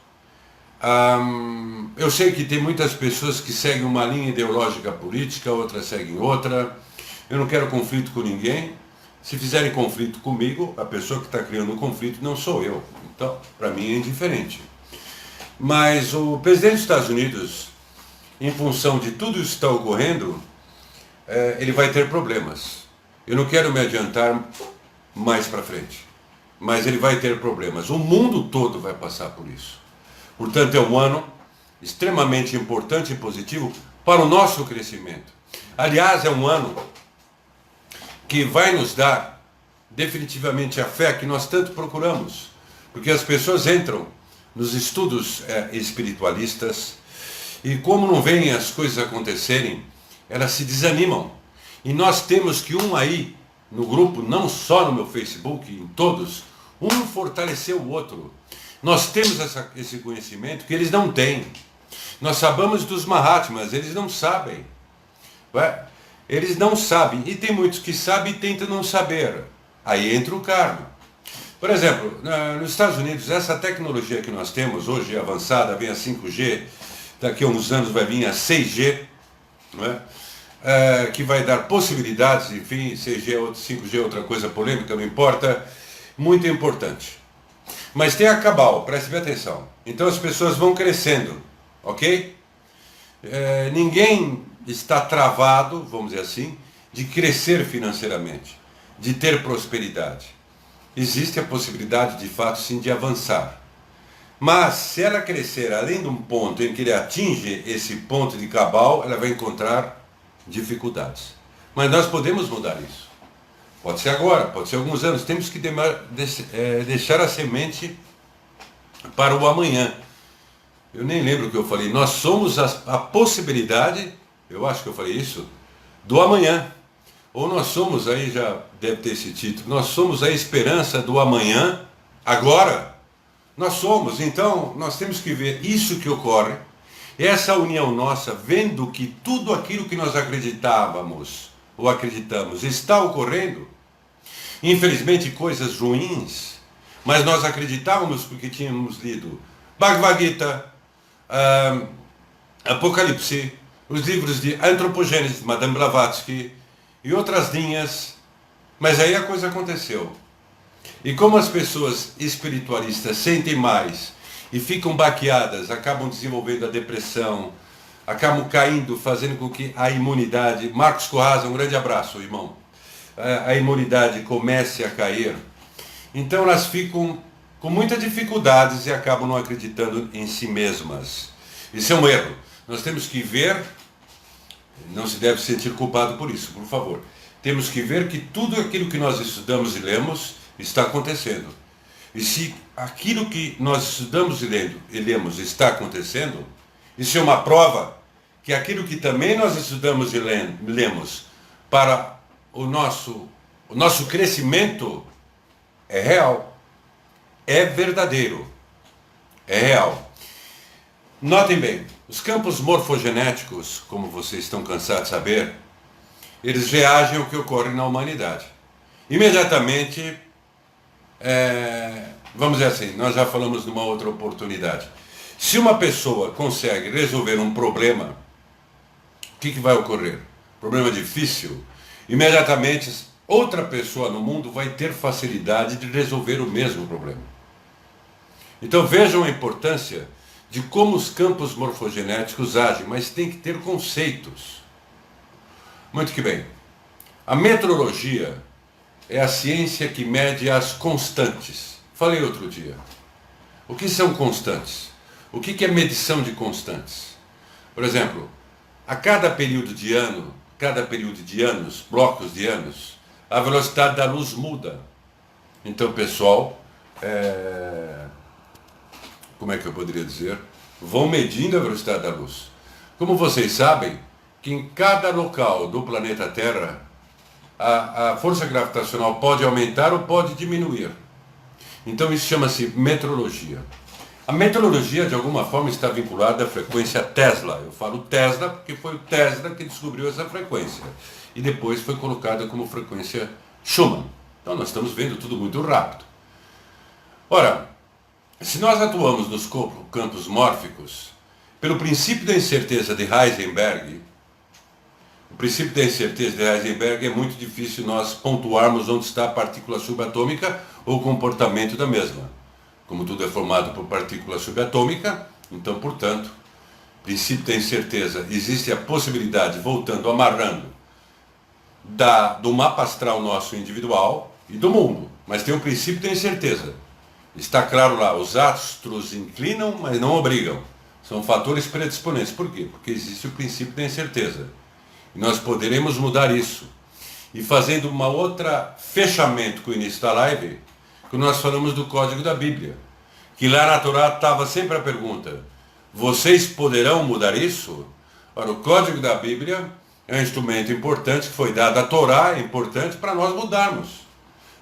Eu sei que tem muitas pessoas que seguem uma linha ideológica política, outras seguem outra. Eu não quero conflito com ninguém. Se fizerem conflito comigo, a pessoa que está criando o conflito não sou eu. Então, para mim é indiferente. Mas o presidente dos Estados Unidos, em função de tudo isso que está ocorrendo, ele vai ter problemas. Eu não quero me adiantar mais para frente, mas ele vai ter problemas. O mundo todo vai passar por isso. Portanto, é um ano extremamente importante e positivo para o nosso crescimento. Aliás, é um ano que vai nos dar definitivamente a fé que nós tanto procuramos. Porque as pessoas entram nos estudos espiritualistas e como não veem as coisas acontecerem, elas se desanimam. E nós temos que aí, no grupo, não só no meu Facebook, em todos, um fortalecer o outro. Nós temos esse conhecimento que eles não têm. Nós sabemos dos Mahatmas, eles não sabem. Eles não sabem. E tem muitos que sabem e tentam não saber. Aí entra o karma. Por exemplo, nos Estados Unidos, essa tecnologia que nós temos hoje avançada, vem a 5G, daqui a uns anos vai vir a 6G, não é? Que vai dar possibilidades, enfim, 6G, 5G é outra coisa polêmica, não importa, muito importante. Mas tem a cabal, preste bem atenção. Então as pessoas vão crescendo, ok? Ninguém está travado, vamos dizer assim, de crescer financeiramente, de ter prosperidade. Existe a possibilidade, de fato, sim, de avançar. Mas se ela crescer além de um ponto em que ele atinge esse ponto de cabal, ela vai encontrar dificuldades. Mas nós podemos mudar isso. Pode ser agora, pode ser alguns anos. Temos que deixar a semente para o amanhã. Eu nem lembro o que eu falei. Nós somos a possibilidade, eu acho que eu falei isso, do amanhã. Ou nós somos, aí já deve ter esse título, nós somos a esperança do amanhã, agora. Nós somos, então nós temos que ver isso que ocorre, essa união nossa, vendo que tudo aquilo que nós acreditávamos ou acreditamos está ocorrendo, infelizmente coisas ruins, mas nós acreditávamos porque tínhamos lido Bhagavad Gita, Apocalipse, os livros de Antropogênese de Madame Blavatsky e outras linhas, mas aí a coisa aconteceu. E como as pessoas espiritualistas sentem mais e ficam baqueadas, acabam desenvolvendo a depressão, acabam caindo, fazendo com que a imunidade, Marcos Corazza, um grande abraço, irmão, a imunidade comece a cair, então elas ficam com muitas dificuldades e acabam não acreditando em si mesmas. Isso é um erro. Nós temos que ver, não se deve sentir culpado por isso, por favor. Temos que ver que tudo aquilo que nós estudamos e lemos está acontecendo. E se aquilo que nós estudamos e lemos está acontecendo, isso é uma prova que aquilo que também nós estudamos e lemos para o nosso crescimento é real, é verdadeiro, é real. Notem bem, os campos morfogenéticos, como vocês estão cansados de saber, Eles reagem ao que ocorre na humanidade. Imediatamente, vamos dizer assim, nós já falamos numa outra oportunidade. Se uma pessoa consegue resolver um problema, o que vai ocorrer? Problema difícil, imediatamente outra pessoa no mundo vai ter facilidade de resolver o mesmo problema. Então vejam a importância de como os campos morfogenéticos agem, mas tem que ter conceitos. Muito que bem. A metrologia é a ciência que mede as constantes. Falei outro dia. O que são constantes? O que é medição de constantes? Por exemplo, a cada período de ano, cada período de anos, blocos de anos, a velocidade da luz muda. Então, pessoal, como é que eu poderia dizer? Vão medindo a velocidade da luz. Como vocês sabem, que em cada local do planeta Terra, a força gravitacional pode aumentar ou pode diminuir. Então isso chama-se metrologia. A metrologia, de alguma forma, está vinculada à frequência Tesla. Eu falo Tesla porque foi o Tesla que descobriu essa frequência. E depois foi colocada como frequência Schumann. Então nós estamos vendo tudo muito rápido. Ora, se nós atuamos nos campos mórficos, pelo princípio da incerteza de Heisenberg, o princípio da incerteza de Heisenberg é muito difícil nós pontuarmos onde está a partícula subatômica ou o comportamento da mesma. Como tudo é formado por partícula subatômica, então, portanto, princípio da incerteza, existe a possibilidade, voltando, amarrando, do mapa astral nosso individual e do mundo. Mas tem o princípio da incerteza. Está claro lá, os astros inclinam, mas não obrigam. São fatores predisponentes. Por quê? Porque existe o princípio da incerteza. E nós poderemos mudar isso. E fazendo uma outra fechamento com o início da live, que nós falamos do Código da Bíblia. Que lá na Torá estava sempre a pergunta, vocês poderão mudar isso? Ora, o Código da Bíblia é um instrumento importante que foi dado à Torá, é importante para nós mudarmos.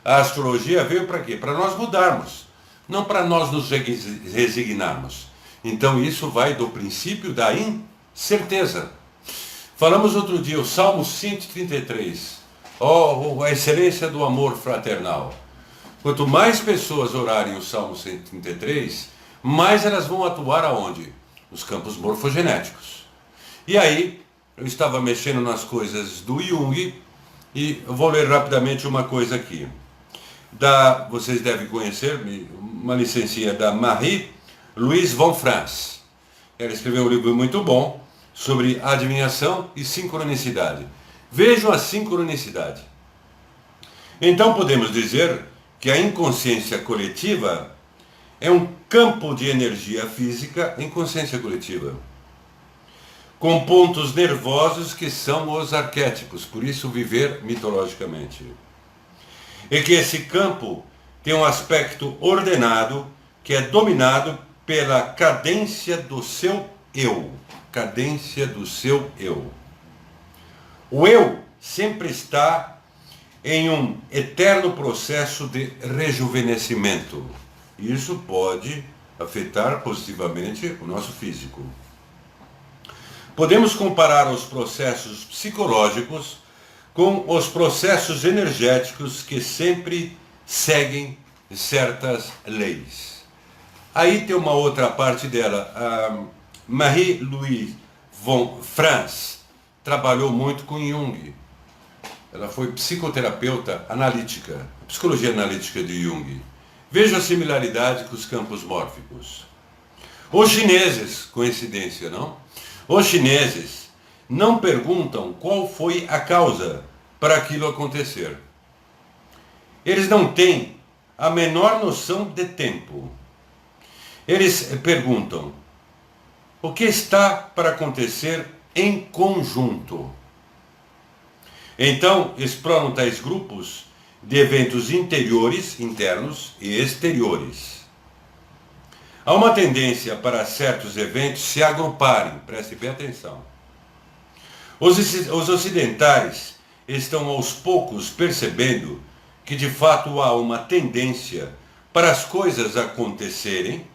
A astrologia veio para quê? Para nós mudarmos, não para nós nos resignarmos. Então isso vai do princípio da incerteza. Falamos outro dia, o Salmo 133, a excelência do amor fraternal. Quanto mais pessoas orarem o Salmo 133, mais elas vão atuar aonde? Nos campos morfogenéticos. E aí, eu estava mexendo nas coisas do Jung, e eu vou ler rapidamente uma coisa aqui. Vocês devem conhecer, uma licencinha da Marie-Louise von Franz. Ela escreveu um livro muito bom sobre adivinhação e sincronicidade. Vejam a sincronicidade. Então podemos dizer que a inconsciência coletiva é um campo de energia física em consciência coletiva, com pontos nervosos que são os arquétipos, por isso viver mitologicamente. E que esse campo tem um aspecto ordenado que é dominado pela cadência do seu eu. Cadência do seu eu. O eu sempre está em um eterno processo de rejuvenescimento. Isso pode afetar positivamente o nosso físico. Podemos comparar os processos psicológicos com os processos energéticos que sempre seguem certas leis. Aí tem uma outra parte dela. A Marie-Louise von Franz trabalhou muito com Jung. Ela foi psicoterapeuta analítica, psicologia analítica de Jung. Veja a similaridade com os campos mórficos. Os chineses, coincidência, não? Os chineses não perguntam qual foi a causa para aquilo acontecer. Eles não têm a menor noção de tempo. Eles perguntam, o que está para acontecer em conjunto? Então, exploram tais grupos de eventos interiores, internos e exteriores. Há uma tendência para certos eventos se agruparem, preste bem atenção. Os ocidentais estão aos poucos percebendo que de fato há uma tendência para as coisas acontecerem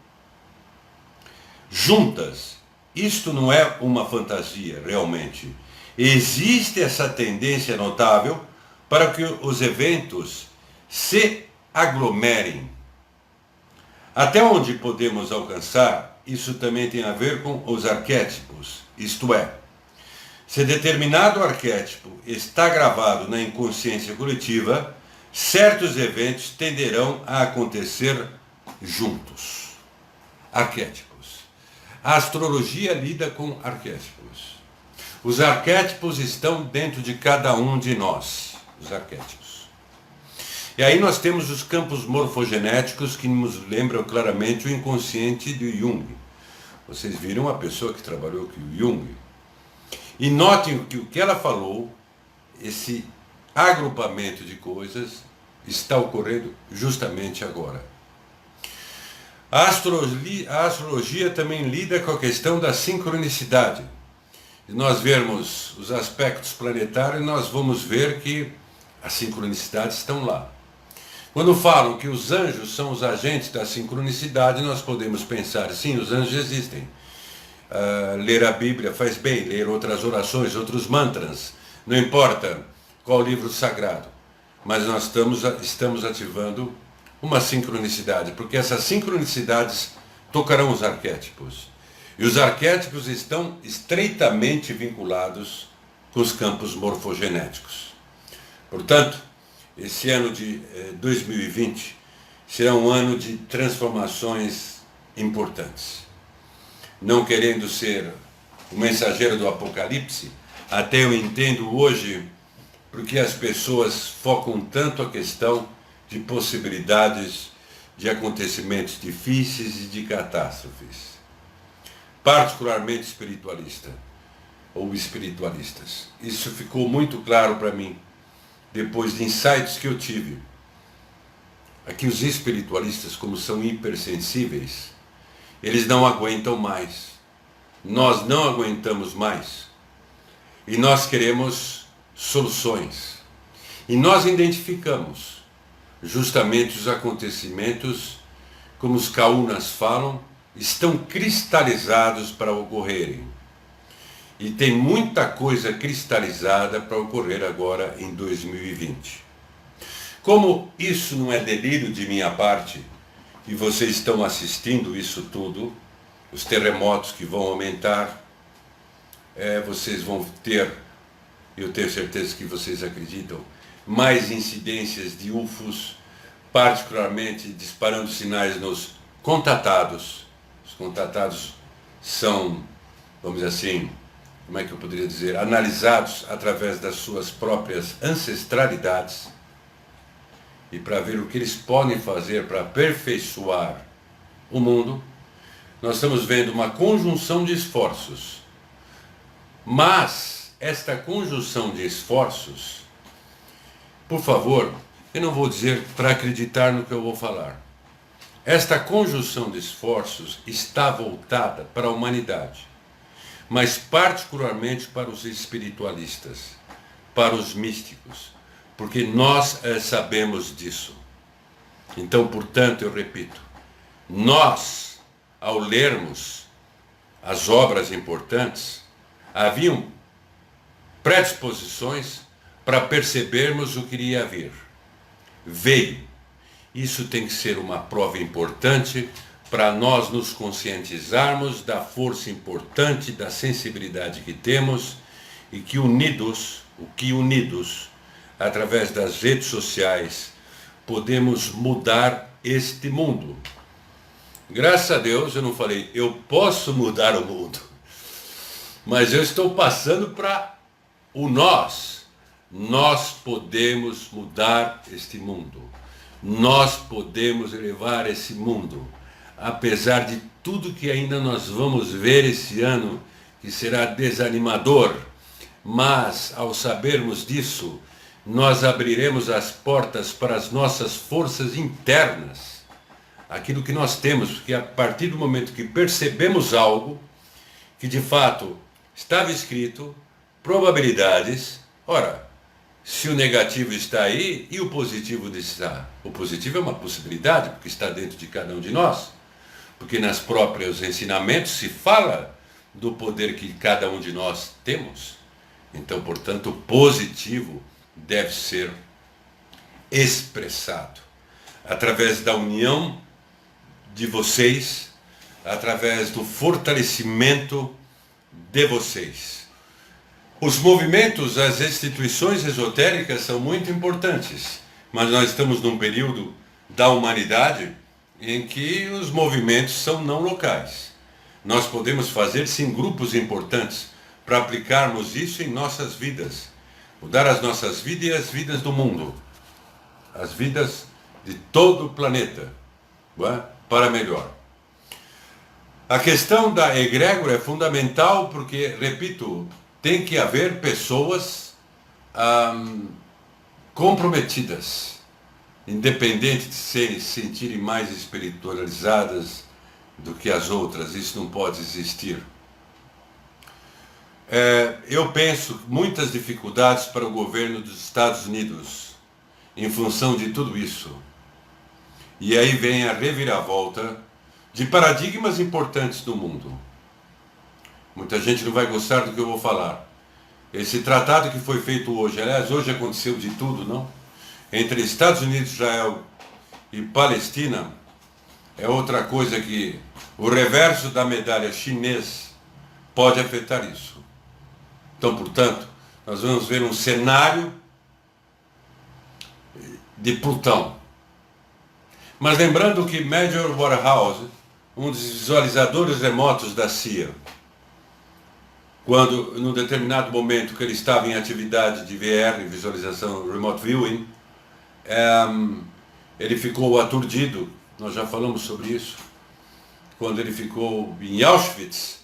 juntas isto não é uma fantasia, realmente. Existe essa tendência notável para que os eventos se aglomerem. Até onde podemos alcançar, isso também tem a ver com os arquétipos, isto é, se determinado arquétipo está gravado na inconsciência coletiva, certos eventos tenderão a acontecer juntos. Arquétipos. A astrologia lida com arquétipos. Os arquétipos estão dentro de cada um de nós, os arquétipos. E aí nós temos os campos morfogenéticos que nos lembram claramente o inconsciente de Jung. Vocês viram a pessoa que trabalhou com o Jung. E notem que o que ela falou, esse agrupamento de coisas, está ocorrendo justamente agora. A astrologia também lida com a questão da sincronicidade. Se nós vermos os aspectos planetários, nós vamos ver que as sincronicidades estão lá. Quando falam que os anjos são os agentes da sincronicidade, nós podemos pensar, sim, os anjos existem. Ler a Bíblia faz bem, ler outras orações, outros mantras, não importa qual livro sagrado, mas nós estamos ativando uma sincronicidade, porque essas sincronicidades tocarão os arquétipos. E os arquétipos estão estreitamente vinculados com os campos morfogenéticos. Portanto, esse ano de 2020 será um ano de transformações importantes. Não querendo ser o mensageiro do Apocalipse, até eu entendo hoje porque as pessoas focam tanto a questão de possibilidades de acontecimentos difíceis e de catástrofes. Particularmente espiritualista, ou espiritualistas. Isso ficou muito claro para mim, depois de insights que eu tive. Aqui os espiritualistas, como são hipersensíveis, eles não aguentam mais. Nós não aguentamos mais. E nós queremos soluções. E nós identificamos justamente os acontecimentos, como os Kaunas falam, estão cristalizados para ocorrerem. E tem muita coisa cristalizada para ocorrer agora em 2020. Como isso não é delírio de minha parte, e vocês estão assistindo isso tudo, os terremotos que vão aumentar, vocês vão ter, eu tenho certeza que vocês acreditam, mais incidências de UFOs, particularmente disparando sinais nos contatados. Os contatados são, vamos dizer assim, como é que eu poderia dizer, analisados através das suas próprias ancestralidades e para ver o que eles podem fazer para aperfeiçoar o mundo. Nós estamos vendo uma conjunção de esforços, mas esta conjunção de esforços, por favor, eu não vou dizer para acreditar no que eu vou falar. Esta conjunção de esforços está voltada para a humanidade, mas particularmente para os espiritualistas, para os místicos, porque nós sabemos disso. Então, portanto, eu repito, nós, ao lermos as obras importantes, haviam predisposições para percebermos o que iria vir. Veio. Isso tem que ser uma prova importante para nós nos conscientizarmos da força importante, da sensibilidade que temos e que unidos, através das redes sociais, podemos mudar este mundo. Graças a Deus eu não falei, eu posso mudar o mundo, mas eu estou passando para o nós. Nós podemos mudar este mundo. Nós podemos elevar esse mundo. Apesar de tudo que ainda nós vamos ver esse ano, que será desanimador, mas ao sabermos disso, nós abriremos as portas para as nossas forças internas, aquilo que nós temos, porque a partir do momento que percebemos algo, que de fato estava escrito, probabilidades, ora, se o negativo está aí e o positivo está. O positivo é uma possibilidade, porque está dentro de cada um de nós. Porque nas próprios ensinamentos se fala do poder que cada um de nós temos. Então, portanto, o positivo deve ser expressado através da união de vocês, através do fortalecimento de vocês. Os movimentos, as instituições esotéricas são muito importantes, mas nós estamos num período da humanidade em que os movimentos são não locais. Nós podemos fazer sim grupos importantes para aplicarmos isso em nossas vidas, mudar as nossas vidas e as vidas do mundo, as vidas de todo o planeta, para melhor. A questão da egrégora é fundamental porque, repito, tem que haver pessoas comprometidas, independente de se sentirem mais espiritualizadas do que as outras. Isso não pode existir. Eu penso muitas dificuldades para o governo dos Estados Unidos em função de tudo isso. E aí vem a reviravolta de paradigmas importantes do mundo. Muita gente não vai gostar do que eu vou falar. Esse tratado que foi feito hoje, aliás, hoje aconteceu de tudo, não? Entre Estados Unidos, Israel e Palestina, é outra coisa que o reverso da medalha chinês pode afetar isso. Então, portanto, nós vamos ver um cenário de Plutão. Mas lembrando que Major Waterhouse, um dos visualizadores remotos da CIA, quando, num determinado momento que ele estava em atividade de VR, visualização remote viewing, ele ficou aturdido, nós já falamos sobre isso, quando ele ficou em Auschwitz,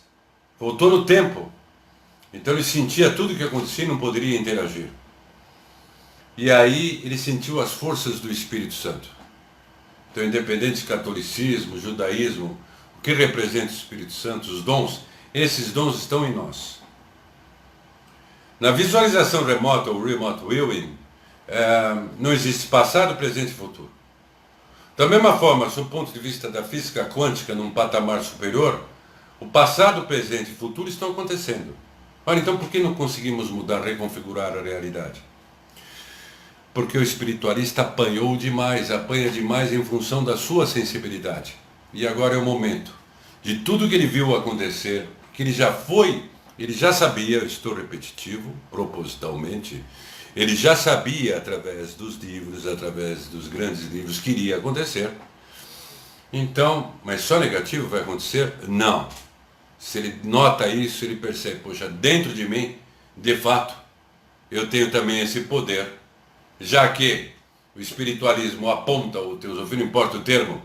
voltou no tempo, então ele sentia tudo o que acontecia e não poderia interagir. E aí ele sentiu as forças do Espírito Santo. Então, independente de catolicismo, judaísmo, o que representa o Espírito Santo, os dons, esses dons estão em nós. Na visualização remota, ou remote viewing, não existe passado, presente e futuro. Da mesma forma, sob o ponto de vista da física quântica, num patamar superior, o passado, presente e futuro estão acontecendo. Olha, então por que não conseguimos mudar, reconfigurar a realidade? Porque o espiritualista apanhou demais, apanha demais em função da sua sensibilidade. E agora é o momento de tudo que ele viu acontecer, que ele já foi, ele já sabia, eu estou repetitivo, propositalmente, ele já sabia através dos livros, através dos grandes livros, que iria acontecer. Então, mas só negativo vai acontecer? Não. Se ele nota isso, ele percebe, poxa, dentro de mim, de fato, eu tenho também esse poder, já que o espiritualismo aponta, o teosofia, não importa o termo,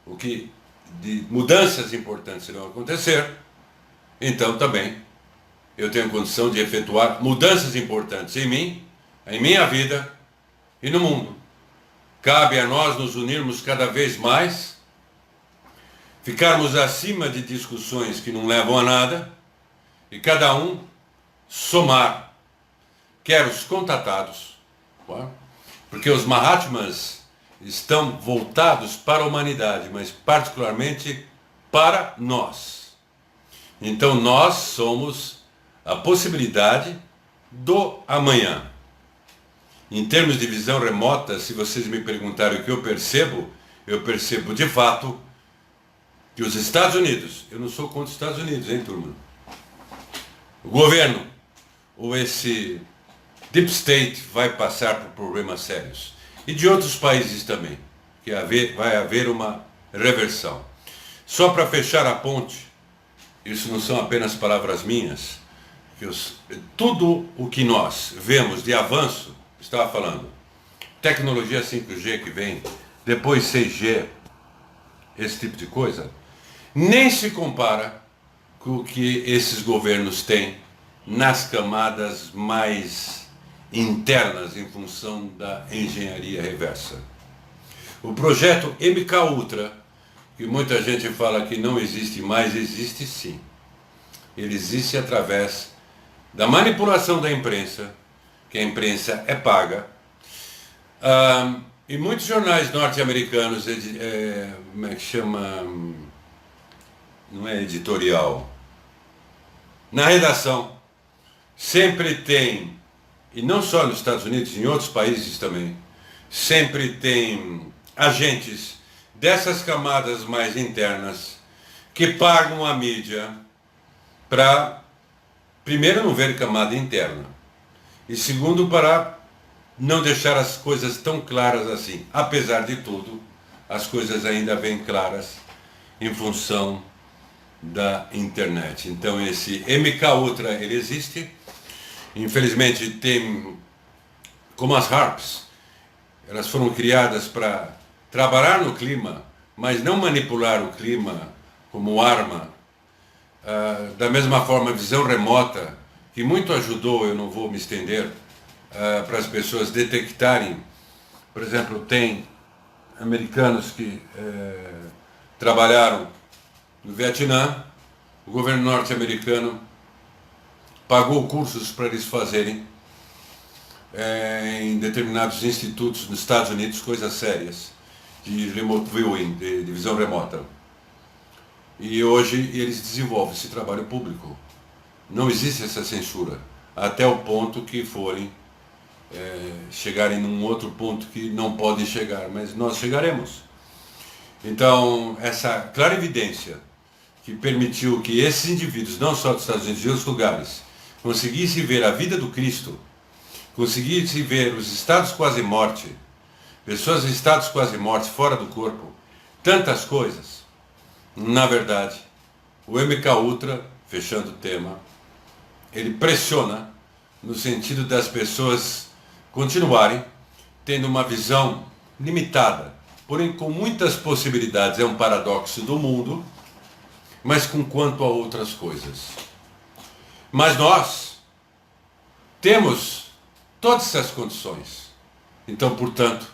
o que de mudanças importantes irão acontecer, então também eu tenho condição de efetuar mudanças importantes em mim, em minha vida e no mundo. Cabe a nós nos unirmos cada vez mais, ficarmos acima de discussões que não levam a nada e cada um somar, quer os contatados, porque os Mahatmas estão voltados para a humanidade, mas particularmente para nós. Então nós somos a possibilidade do amanhã. Em termos de visão remota, se vocês me perguntarem o que eu percebo de fato que os Estados Unidos, eu não sou contra os Estados Unidos, hein, turma? O governo, ou esse Deep State vai passar por problemas sérios. E de outros países também, que vai haver uma reversão. Só para fechar a ponte, isso não são apenas palavras minhas, que tudo o que nós vemos de avanço, estava falando, tecnologia 5G que vem, depois 6G, esse tipo de coisa, nem se compara com o que esses governos têm nas camadas mais internas em função da engenharia reversa. O projeto MK Ultra, que muita gente fala que não existe mais, existe sim. Ele existe através da manipulação da imprensa, que a imprensa é paga, e muitos jornais norte-americanos, como é que chama, não é editorial, Na redação, sempre tem, e não só nos Estados Unidos, em outros países também, sempre tem agentes dessas camadas mais internas que pagam a mídia para, primeiro, não ver camada interna, e segundo, para não deixar as coisas tão claras assim. Apesar de tudo, as coisas ainda bem claras em função da internet. Então esse MK Ultra, ele existe. Infelizmente tem, como as HAARPs, elas foram criadas para trabalhar no clima, mas não manipular o clima como arma. Da mesma forma, a visão remota, que muito ajudou, eu não vou me estender, para as pessoas detectarem. Por exemplo, tem americanos que trabalharam no Vietnã, o governo norte-americano pagou cursos para eles fazerem em determinados institutos nos Estados Unidos, coisas sérias, de remote viewing, de visão remota. E hoje eles desenvolvem esse trabalho público. Não existe essa censura, até o ponto que forem chegarem num outro ponto que não podem chegar, mas nós chegaremos. Então, essa clara evidência que permitiu que esses indivíduos, não só dos Estados Unidos, de outros lugares, conseguissem ver a vida do Cristo, conseguissem ver os estados quase-morte, pessoas em estados quase-morte, fora do corpo, tantas coisas. Na verdade, o MK Ultra, fechando o tema, ele pressiona no sentido das pessoas continuarem tendo uma visão limitada, porém com muitas possibilidades. É um paradoxo do mundo, mas com quanto a outras coisas. Mas nós temos todas essas condições. Então, portanto,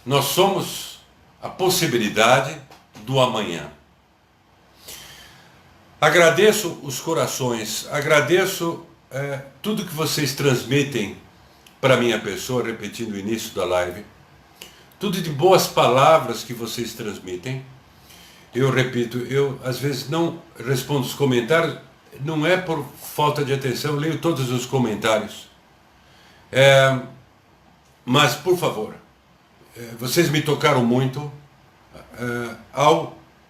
nós somos a possibilidade do amanhã. Agradeço os corações, agradeço tudo que vocês transmitem para minha pessoa, repetindo o início da live, tudo de boas palavras que vocês transmitem. Eu repito, eu às vezes não respondo os comentários, não é por falta de atenção, eu leio todos os comentários. Mas, por favor, vocês me tocaram muito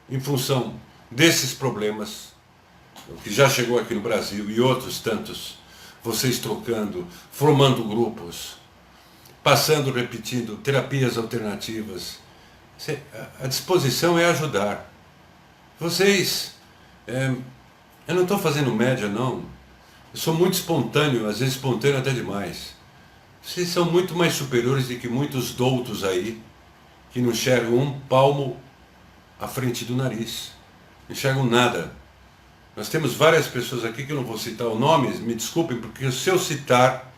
em função desses problemas, que já chegou aqui no Brasil e outros tantos, vocês trocando, formando grupos, passando, repetindo, terapias alternativas. A disposição é ajudar. Vocês, eu não estou fazendo média não, eu sou muito espontâneo, às vezes espontâneo até demais. Vocês são muito mais superiores do que muitos doutos aí, que não enxergam um palmo à frente do nariz, não enxergam nada. Nós temos várias pessoas aqui que eu não vou citar os nomes, me desculpem, porque se eu citar,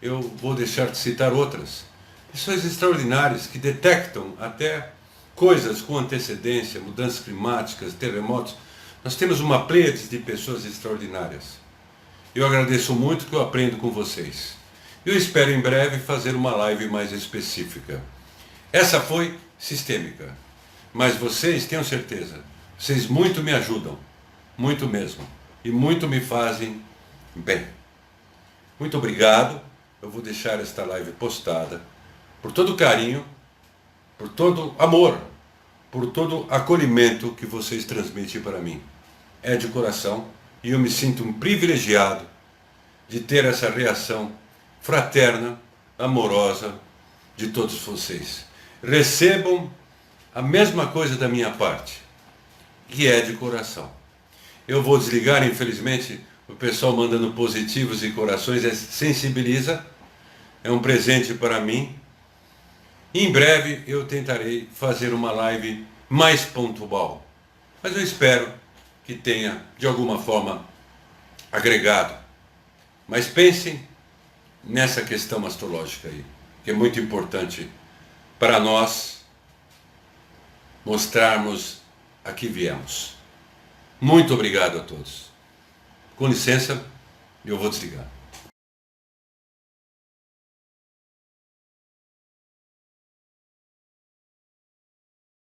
eu vou deixar de citar outras. Pessoas extraordinárias que detectam até coisas com antecedência, mudanças climáticas, terremotos. Nós temos uma pleiade de pessoas extraordinárias. Eu agradeço muito que eu aprendo com vocês. Eu espero em breve fazer uma live mais específica. Essa foi sistêmica, mas vocês, tenham certeza, vocês muito me ajudam, muito mesmo, e muito me fazem bem. Muito obrigado, eu vou deixar esta live postada, por todo o carinho, por todo amor, por todo acolhimento que vocês transmitem para mim. É de coração, e eu me sinto um privilegiado de ter essa reação fraterna, amorosa de todos vocês. Recebam a mesma coisa da minha parte, que é de coração. Eu vou desligar, infelizmente, o pessoal mandando positivos e corações, sensibiliza, é um presente para mim. Em breve eu tentarei fazer uma live mais pontual, mas eu espero que tenha, de alguma forma, agregado. Mas pensem nessa questão astrológica aí, que é muito importante para nós mostrarmos a que viemos. Muito obrigado a todos. Com licença, eu vou desligar.